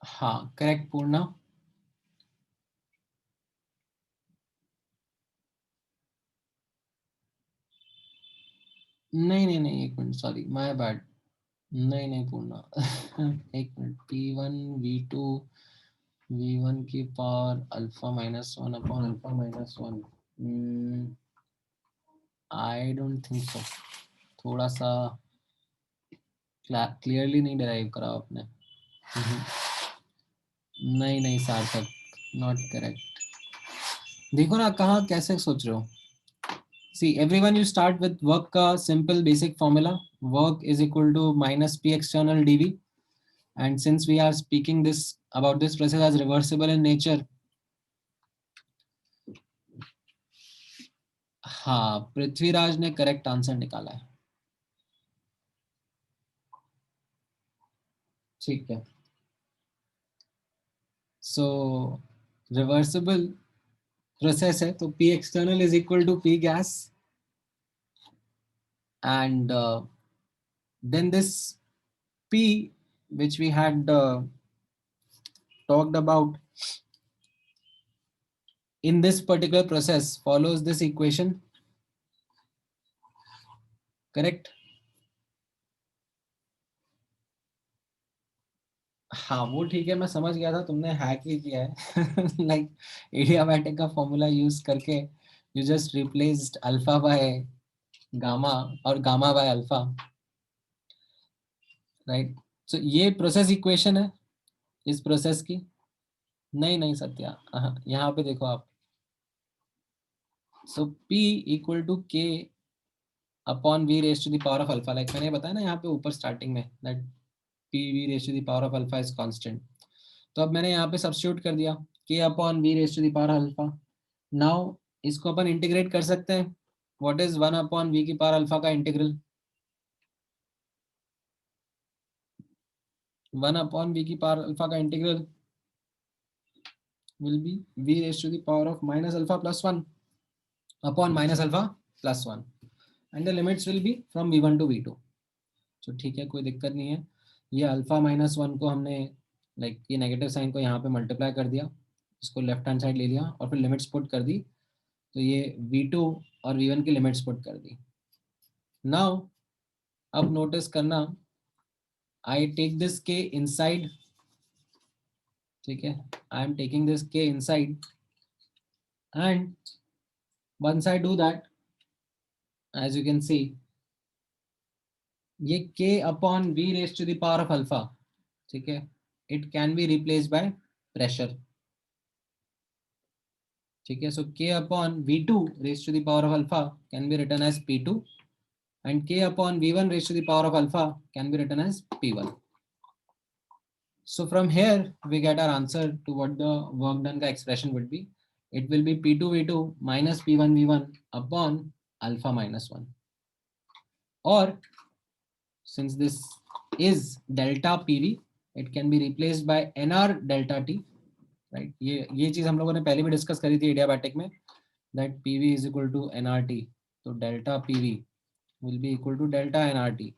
हाँ करेक्ट पूर्णा। नहीं नहीं नहीं, एक मिनट, सॉरी माय बैड। नहीं नहीं पूर्णा एक मिनट, P1 V2 V1 की power alpha -1 upon alpha -1, I don't think so. थोड़ा सा क्लियरली नहीं डिराइव करा आपने। नहीं नहीं सार्थक, नॉट करेक्ट। देखो ना कहाँ कैसे सोच रहे हो। See, everyone, you start with work का simple basic formula. Work is equal to minus P external dV. And since we are speaking this about this process as reversible in nature, हाँ पृथ्वीराज ने करेक्ट आंसर निकाला है। ठीक है, सो reversible process है तो P external is equal to P gas, and then this P which we had talked about in this particular process follows this equation, correct? हाँ वो ठीक है, मैं समझ गया था तुमने हैक ही किया है लाइक एडियाबैटिक का फॉर्मूला यूज करके you just replaced alpha by gamma और गामा बाय अल्फा, राइट। सो ये प्रोसेस इक्वेशन है इस प्रोसेस की। नहीं नहीं सत्या, यहाँ पे देखो आप। So P equal to K upon V raise to the power of alpha, like मैंने बताया ना यहाँ पे ऊपर स्टार्टिंग में that P V raise to the power of alpha is constant. तो अब मैंने यहाँ पे सब्स्टिट्यूट कर दिया K upon V raise to the power alpha. Now इसको अपन इंटीग्रेट कर सकते हैं। व्हाट इज 1 अपॉन V की पावर अल्फा का इंटीग्रल? 1 अपॉन V की पावर अल्फा का integral will be V raised to the power of minus alpha plus 1 upon minus alpha plus 1 and the limits will be from V1 to V2। तो ठीक है, कोई दिक्कत नहीं है। ये अल्फा माइनस 1 को हमने लाइक ये नेगेटिव साइन को यहाँ पे मल्टीप्लाई कर दिया, इसको लेफ्ट हैंड साइड ले लिया और फिर लिमिट्स पुट कर दी, तो ये V2 और V1 की लिमिट्स पुट कर दी। नाउ अब नोटिस करना, I take this K inside, ठीक है, I am taking this K inside and once I do that, as you can see, ये K upon V raised to the power of alpha, ठीक है, it can be replaced by pressure, ठीक है। So K upon V2 raised to the power of alpha can be written as P2 and K upon V1 raised to the power of alpha can be written as P1। So from here we get our answer to what the work done का expression would be. It will be P2 V2 minus P1 V1 upon alpha minus 1, or since this is delta PV, it can be replaced by NR delta T, right? ये चीज हम लोगों ने पहले भी discuss करी थी एडियाबैटिक में, that PV is equal to NRT, तो delta PV will be equal to delta NRT,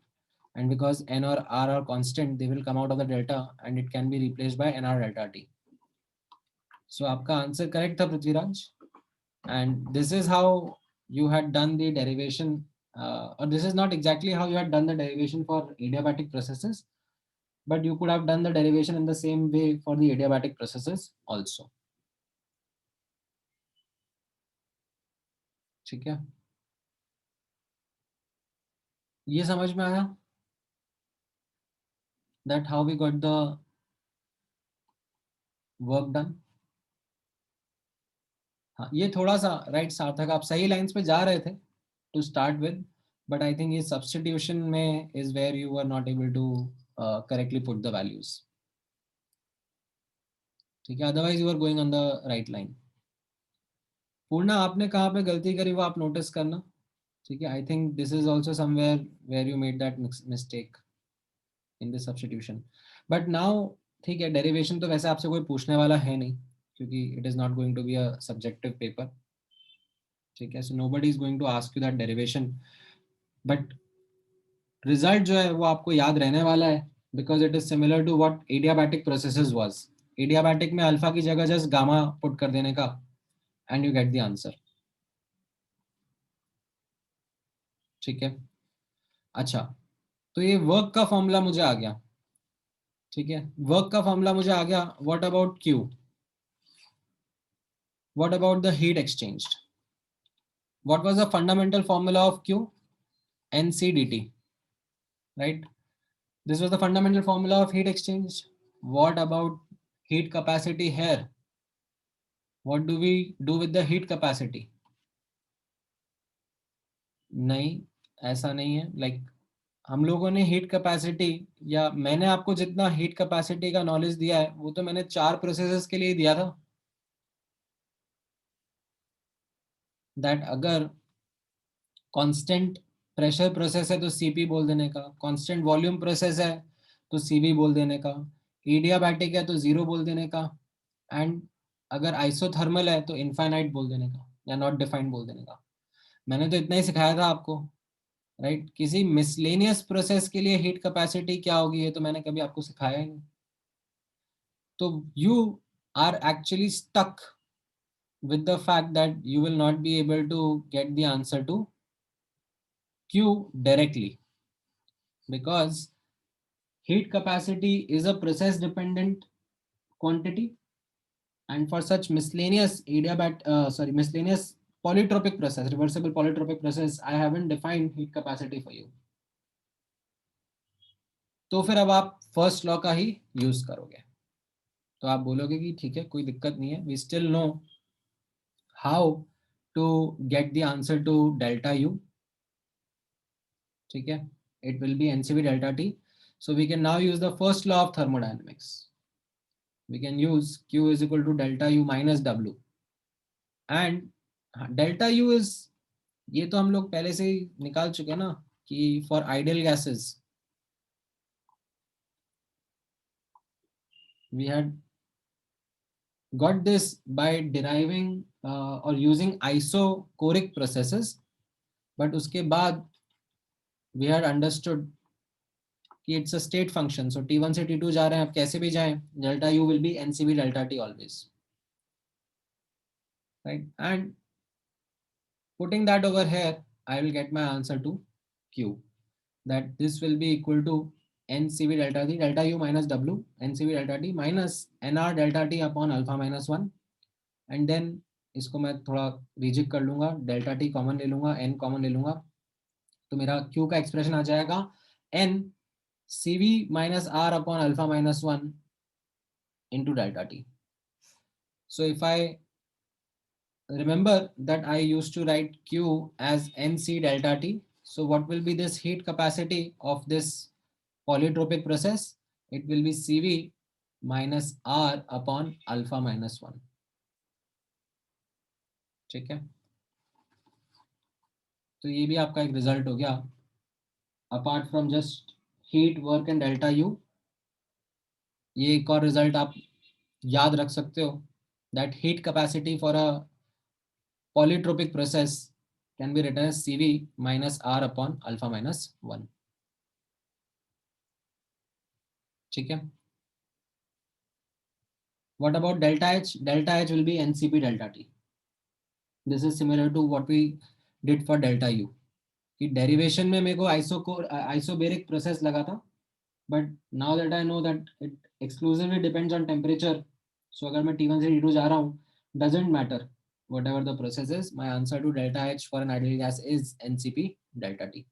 and because N और R are constant, they will come out of the delta and it can be replaced by NR delta T। So आपका answer correct था Prithviraj, and this is how you had done the derivation, or this is not exactly how you had done the derivation for adiabatic processes, but you could have done the derivation in the same way for the adiabatic processes also, ठीक है। ये समझ में आया that how we got the work done? हाँ ये थोड़ा सा राइट सार्थक, आप सही लाइंस पे जा रहे थे to start with, but I think ये सब्स्टिट्यूशन में is where you are not able to correctly put the values, ठीक है, otherwise you are going on the right line. Purna आपने कहाँ पे गलती करी वो आप नोटिस करना, ठीक है। I think this is also somewhere where you made that mistake in this substitution, but now ठीक है, डेरिवेशन तो वैसे आपसे कोई पूछने वाला है नहीं क्योंकि it is not going to be a subjective paper, ठीक है। So nobody is going to ask you that derivation, but result जो है वो आपको याद रहने वाला है because it is similar to what adiabatic processes was. Adiabatic में अल्फा की जगह जस्ट गामा पुट कर देने का and you get the answer, ठीक है। अच्छा, तो ये वर्क का फॉर्मूला मुझे आ गया, ठीक है, वर्क का फॉर्मूला मुझे आ गया। What about Q? What about the heat exchanged? What was the fundamental formula of Q? NCDT, right? This was the fundamental formula of heat exchange. What about heat capacity here? What do we do with the heat capacity? नहीं, ऐसा नहीं है। Like हम लोगों ने heat capacity, या मैंने आपको जितना हीट कैपेसिटी का नॉलेज दिया है वो तो मैंने 4 प्रोसेसेस के लिए दिया था, दैट अगर कांस्टेंट प्रेशर प्रोसेस है तो CP बोल देने का, कांस्टेंट वॉल्यूम प्रोसेस है तो CV बोल देने का, एडियाबैटिक है तो 0 बोल देने का, एंड अगर आइसोथर्मल है तो इनफाइनाइट बोल देने का या नॉट डिफाइंड बोल देने का। मैंने तो इतना ही सिखाया था आपको, राइट। किसी मिसलेनियस प्रोसेस के लिए हीट कैपेसिटी क्या होगी ये तो मैंने कभी आपको सिखाया ही नहीं। तो you are actually stuck with the fact that you will not be able to get the answer to Q directly because heat capacity is a process dependent quantity, and for such miscellaneous miscellaneous polytropic process, reversible polytropic process, I haven't defined heat capacity for you. तो फिर अब आप first law का ही use करोगे, तो आप बोलोगे कि ठीक है कोई दिक्कत नहीं है, we still know how to get the answer to delta U. ठीक है, it will be NCV delta T. So we can now use the first law of thermodynamics. We can use Q is equal to delta U minus W. And delta U is, ये तो हम लोग पहले से ही निकाल चुके हैं ना कि for ideal gases we had got this by deriving or using isochoric processes, but उसके बाद we had understood कि it's a state function. So T1 से T2 जा रहे हैं, अब कैसे भी जाएं, delta U will be NCV delta T always, right? And putting that over here, I will get my answer to Q, that this will be equal to NCV delta T, delta U minus W, NCV delta T minus NR delta T upon alpha minus 1. And then इसको मैं थोड़ा रिजिक कर लूंगा, delta T common ले लूंगा, N common ले लूंगा, तो मेरा क्यू का एक्सप्रेशन आ जाएगा N C V minus R upon alpha minus 1 into delta T. So if I remember that I used to write Q as NC delta T. So what will be this heat capacity of this polytropic process? It will be CV minus R upon alpha minus 1. ठीक है, तो ये भी आपका एक result हो गया. Apart from just heat work and delta U, ये एक और रिजल्ट आप याद रख सकते हो, that heat capacity for a polytropic process can be written as CV minus R upon alpha minus 1. ठीक है, what about delta H? Delta H will be NCP delta T. This is similar to what we did for delta U. कि derivation में मेरे को isobaric process लगा था, but now that I know that it exclusively depends on temperature. So अगर मैं T1 से T2 जा रहा हूँ, doesn't matter whatever the process is, my answer to delta H for an ideal gas is NCP delta T.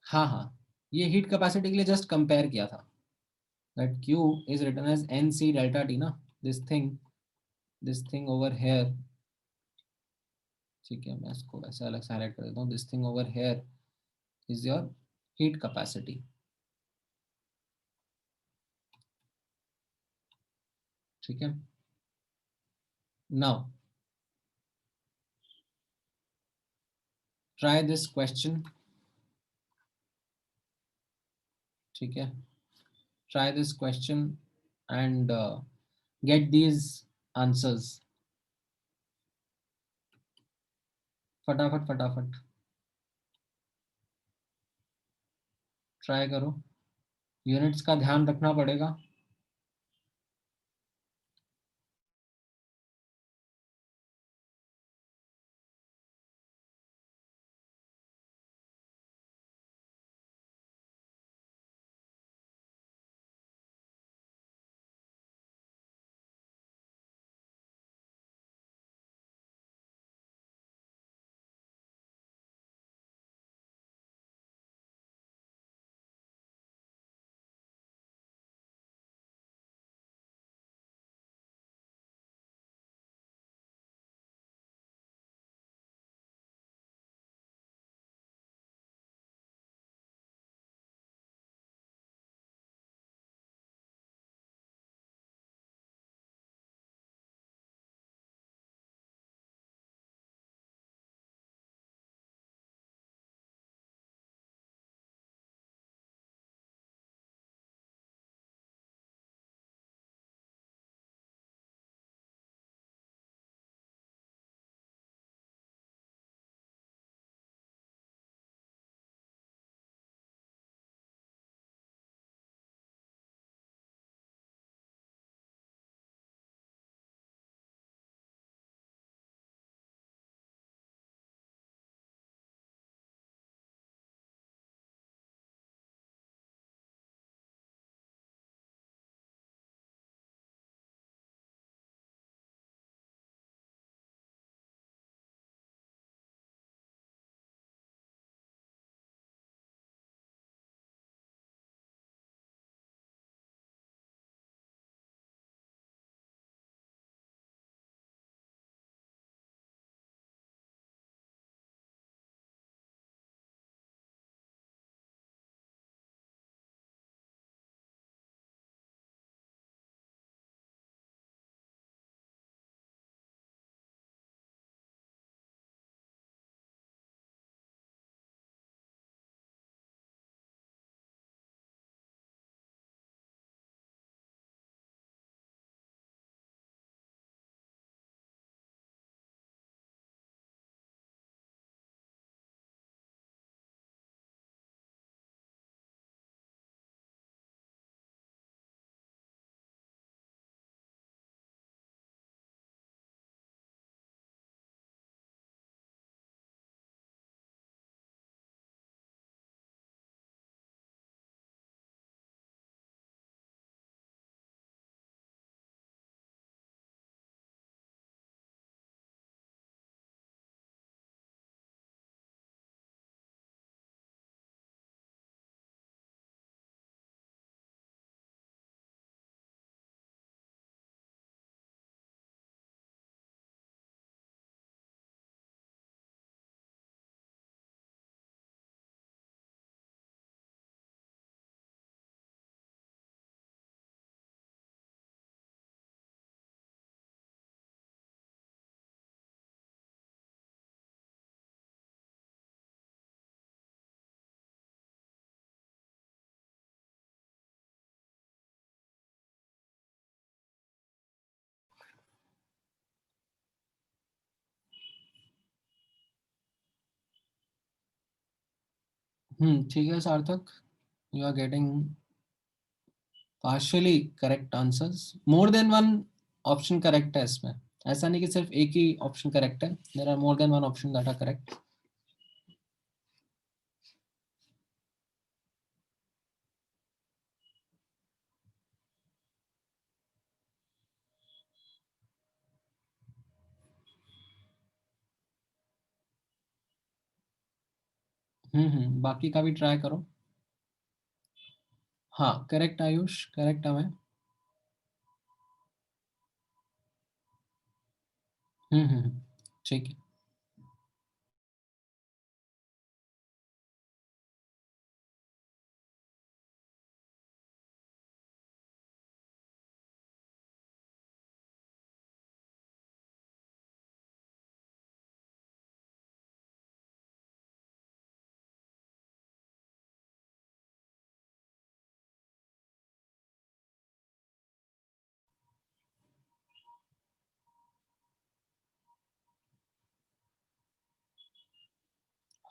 हाँ हाँ, ये heat capacity के लिए जस्ट कंपेयर किया था, that Q is written as NC delta T ना, this thing over here. ठीक है, मैं इसको वैसे अलग से हाईलाइट कर देता हूँ. this thing over here is your heat capacity. ठीक है, now try this question. ठीक है, try this question and get these answers. फटाफट फटाफट ट्राई करो, यूनिट्स का ध्यान रखना पड़ेगा. ठीक है सार्थक, you are getting partially correct answers. More than one option correct है इसमें, ऐसा नहीं कि सिर्फ एक ही option correct है, there are more than one option that are correct. बाकी का भी ट्राई करो. हाँ करेक्ट आयुष, करेक्ट है. ठीक है.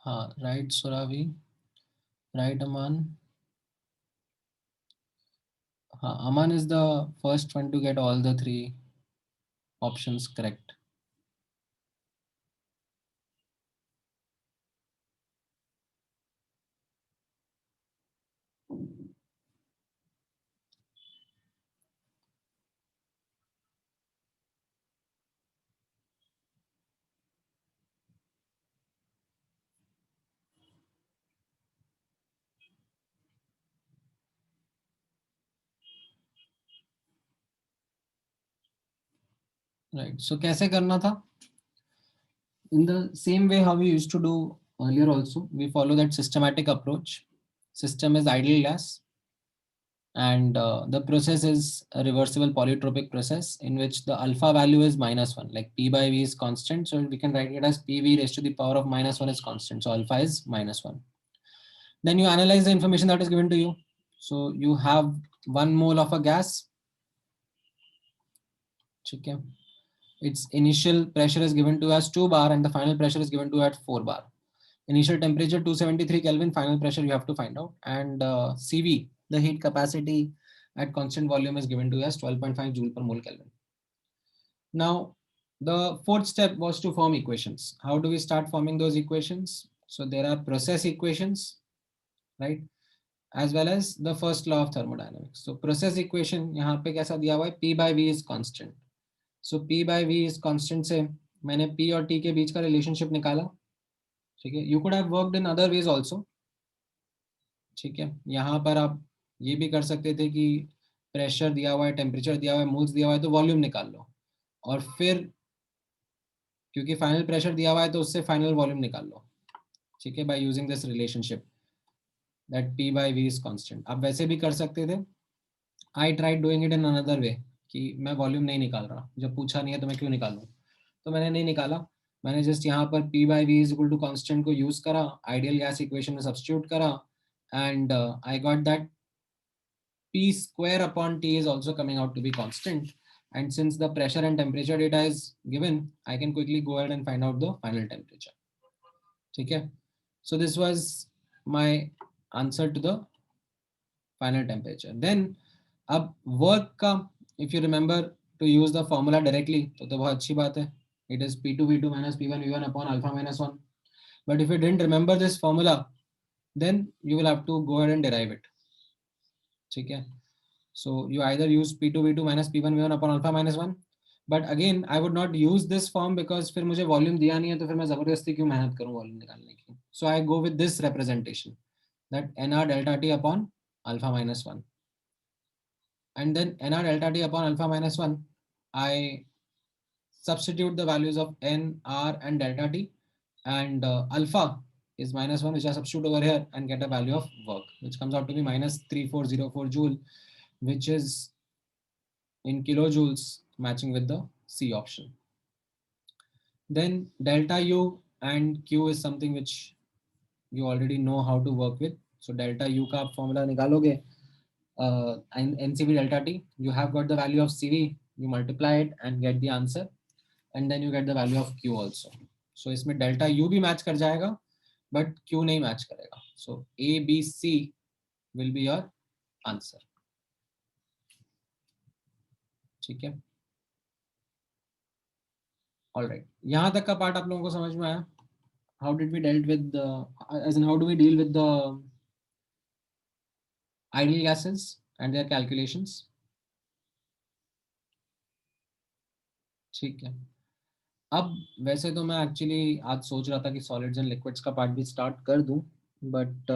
हाँ राइट सुरावी, राइट अमान. हाँ अमान is the first one to get all the three options correct. Right, so कैसे करना था? In the same way how we used to do earlier also, we follow that systematic approach. System is ideal gas, and the process is a reversible polytropic process in which the alpha value is -1, like P by V is constant, so we can write it as PV raised to the power of -1 is constant, so alpha is -1. Then you analyze the information that is given to you. So you have 1 mole of a gas. Okay. Its initial pressure is given to as 2 bar and the final pressure is given to at 4 bar. Initial temperature 273 Kelvin, final pressure you have to find out, and CV, the heat capacity at constant volume, is given to as 12.5 joule per mole Kelvin. Now the fourth step was to form equations. How do we start forming those equations? So there are process equations, right, as well as the first law of thermodynamics. So process equation यहाँ पे कैसा दिया हुआ है, P by V is constant. So P by V is constant से मैंने P और T के बीच का रिलेशनशिप निकाला. ठीक है, you could have worked in other ways also. ठीक है, यहाँ पर आप ये भी कर सकते थे कि प्रेशर दिया हुआ है, टेम्परेचर दिया हुआ है, मोल्स दिया हुआ है, तो वॉल्यूम निकाल लो, और फिर क्योंकि फाइनल प्रेशर दिया हुआ है तो उससे फाइनल वॉल्यूम निकाल लो. ठीक है, by using this relationship that P by V is constant. आप वैसे भी कर सकते थे. I tried doing it in another way कि मैं वॉल्यूम नहीं निकाल रहा, जब पूछा नहीं है तो मैं क्यों निकालूं, तो मैंने नहीं निकाला. मैंने जस्ट यहाँ पर P by V is equal to constant को यूज करा, आइडियल गैस इक्वेशन में सब्स्टिट्यूट करा, and I got that P square upon T is also coming out to be constant. And since the pressure and temperature data is given, I can quickly go ahead and find out the final temperature. ठीक है, so this was my answer to the final temperature. Then अब work का, if you remember to use the formula directly, तो बहुत अच्छी बात है. It is P2 V2 minus P1 V1 upon alpha minus 1. But if you didn't remember this formula, then you will have to go ahead and derive it. ठीक है, so you either use P2 V2 minus P1 V1 upon alpha minus 1. But again I would not use this form because फिर मुझे volume दिया नहीं है, तो फिर मैं जबरदस्ती क्यों मेहनत करूं वॉल्यूम निकालने की. So I go with this representation, that nr delta T upon alpha minus 1. And then nr delta T upon alpha minus 1, I substitute the values of n, r and delta T, and alpha is -1, which I substitute over here and get a value of work, which comes out to be -3404 joule, which is in kilojoules, matching with the C option. Then delta U and Q is something which you already know how to work with. So delta U का आप formula निकालोगे, NCV delta T, you have got the value of CV, you multiply it and get the answer, and then you get the value of Q also. So इसमें delta U भी match कर जाएगा, but Q नहीं match करेगा. So A, B, C will be your answer. ठीक है, all right, यहाँ तक का पार्ट आप लोगों को समझ में आया? How did we dealt with the, as in how do we deal with the ideal gases and their calculations? ठीक है, अब वैसे तो मैं एक्चुअली आज सोच रहा था कि सॉलिड्स एंड लिक्विड्स का पार्ट भी स्टार्ट कर दूं, बट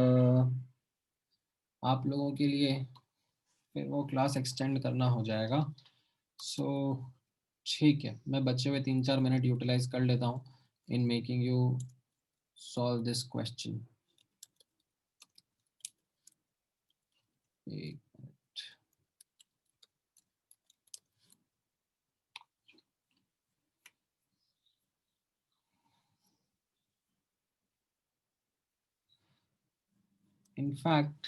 आप लोगों के लिए फिर वो क्लास एक्सटेंड करना हो जाएगा। सो ठीक है, मैं बचे हुए 3-4 मिनट यूटिलाइज कर लेता हूँ in making you solve this question. एक इनफैक्ट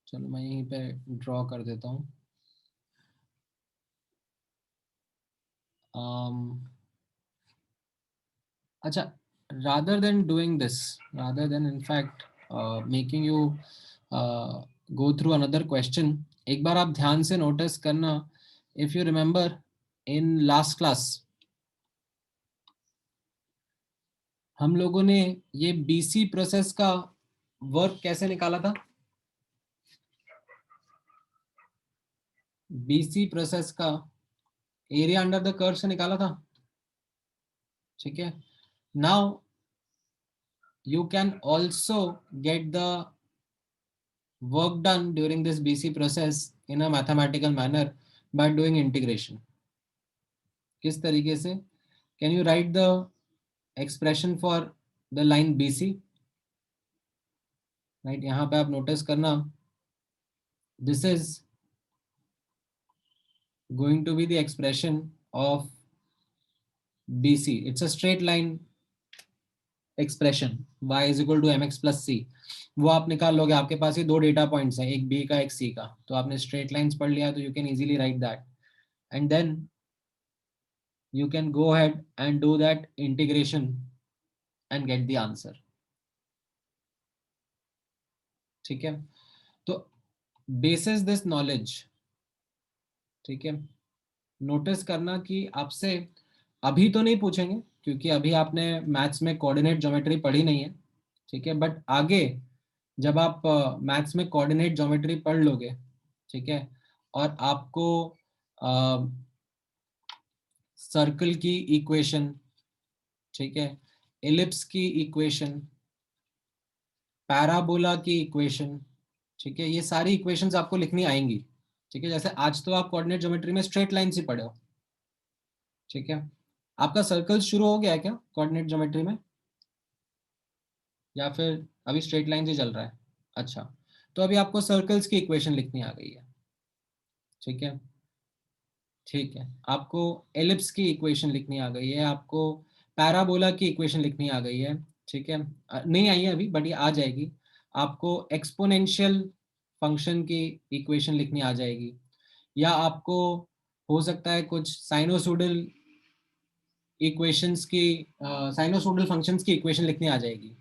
चलो मैं यहीं पे ड्रॉ कर देता हूँ। अच्छा, rather than doing this, rather than in fact making you go through another question, एक बार आप ध्यान से नोटिस करना, if you remember in last class हम लोगों ने ये BC प्रोसेस का वर्क कैसे निकाला था? BC प्रोसेस का एरिया अंडर द कर्व से निकाला था, ठीक है। Now you can also get the work done during this BC process in a mathematical manner by doing integration. किस तरीके से? Can you write the expression for the line BC? Right, यहाँ पे आप नोटिस करना, this is going to be the expression of BC. It's a straight line expression, y is equal to mx plus c. वो आप निकाल लोगे, आपके पास ये दो डेटा पॉइंट्स हैं, एक b का एक c का, तो आपने स्ट्रेट लाइंस पढ़ लिया तो you can easily write that, and then you can go ahead and do that integration and get the answer. ठीक है, तो basis this knowledge, ठीक है, नोटिस करना कि आपसे अभी तो नहीं पूछेंगे क्योंकि अभी आपने मैथ्स में कोऑर्डिनेट ज्योमेट्री पढ़ी नहीं है, ठीक है, बट आगे जब आप मैथ्स में कोऑर्डिनेट ज्योमेट्री पढ़ लोगे, ठीक है, और आपको सर्कल की इक्वेशन, ठीक है, एलिप्स की इक्वेशन, पैराबोला की इक्वेशन, ठीक है, ये सारी इक्वेशंस आपको लिखनी आएंगी, ठीक है। जैसे आज तो आप कोऑर्डिनेट ज्योमेट्री में स्ट्रेट लाइन ही पढ़े हो, ठीक है। आपका सर्कल शुरू हो गया है क्या कोऑर्डिनेट ज्योमेट्री में, या फिर अभी स्ट्रेट लाइन ही चल रहा है? अच्छा, तो अभी आपको सर्कल्स की इक्वेशन लिखनी आ गई है, ठीक है, ठीक है। आपको एलिप्स की इक्वेशन लिखनी आ गई है, आपको पैराबोला की इक्वेशन लिखनी आ गई है, ठीक है, नहीं आई है अभी बट ये आ जाएगी। आपको एक्सपोनेंशियल फंक्शन की इक्वेशन लिखनी आ जाएगी, या आपको हो सकता है कुछ साइनोसोडल इक्वेशंस की, साइनोसोडल फंक्शंस की इक्वेशन लिखनी आ जाएगी।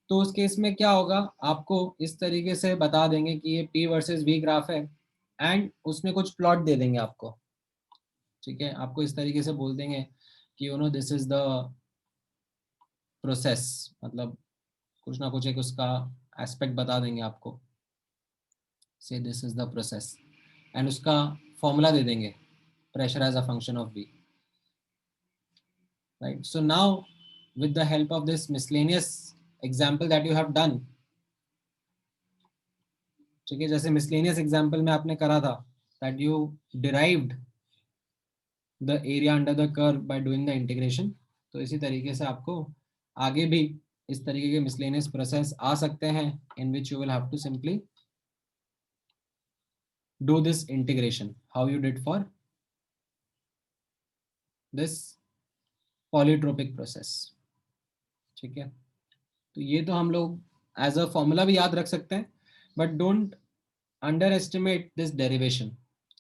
तो उस केस में क्या होगा, आपको इस तरीके से बता देंगे कि ये P वर्सेस V ग्राफ है, एंड उसमें कुछ प्लॉट दे देंगे आपको, ठीक है, आपको इस तरीके से बोल देंगे कि you know this is the process, मतलब कुछ ना कुछ एक उसका एस्पेक्ट बता देंगे आपको, say this is the process, and उसका फॉर्मूला दे देंगे, pressure as a function of V, right? So now with the help of this miscellaneous example that you have done, ठीक है, जैसे miscellaneous example में आपने करा था that you derived the area under the curve by doing the integration, तो इसी तरीके से आपको आगे भी इस तरीके के miscellaneous process आ सकते हैं in which you will have to simply do this integration how you did for this polytropic process, ठीक है। तो ये तो हम लोग एज अ फॉर्मूला भी याद रख सकते हैं, but don't under estimate this derivation,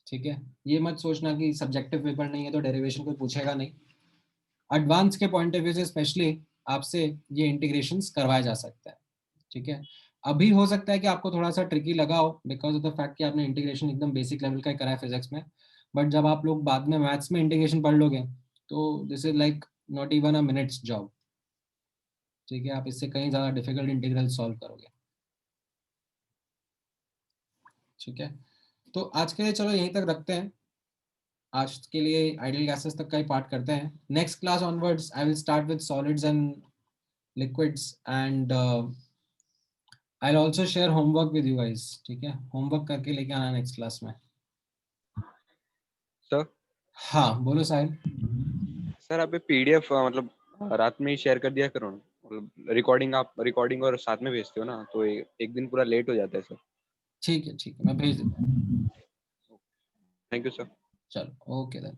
ठीक है। ये मत सोचना कि सब्जेक्टिव पेपर नहीं है तो डेरिवेशन कोई पूछेगा नहीं। एडवांस के पॉइंट ऑफ व्यू से स्पेशली आपसे ये इंटीग्रेशंस करवाया जा सकता है, ठीक है। अभी हो सकता है कि आपको थोड़ा सा ट्रिकी लगा हो बिकॉज ऑफ द फैक्ट कि आपने इंटीग्रेशन एकदम बेसिक लेवल का ही करा है फिजिक्स में, बट जब आप लोग बाद में मैथ्स में इंटीग्रेशन पढ़ लोगे तो this is like not even a minutes job, ठीक है। आप इससे कहीं ज़्यादा डिफिकल्ट इंटीग्रल सॉल्व करोगे, ठीक है। तो आज के लिए चलो यहीं तक रखते हैं, आज के लिए आइडियल गैसेस तक का ही पार्ट करते हैं। Next class onwards I will start with solids and liquids and I will also share homework with you guys, ठीक है। होमवर्क करके लेके आना नेक्स्ट क्लास में। सर हाँ बोलो साहिल। सर आप पीडीएफ मतलब रात में ही शेयर कर दिया करो ना, मतलब रिकॉर्डिंग और साथ में भेजते हो ना, तो एक दिन पूरा लेट हो जाता है सर। ठीक है मैं भेज देता हूँ। Thank you sir. चलो ओके देन।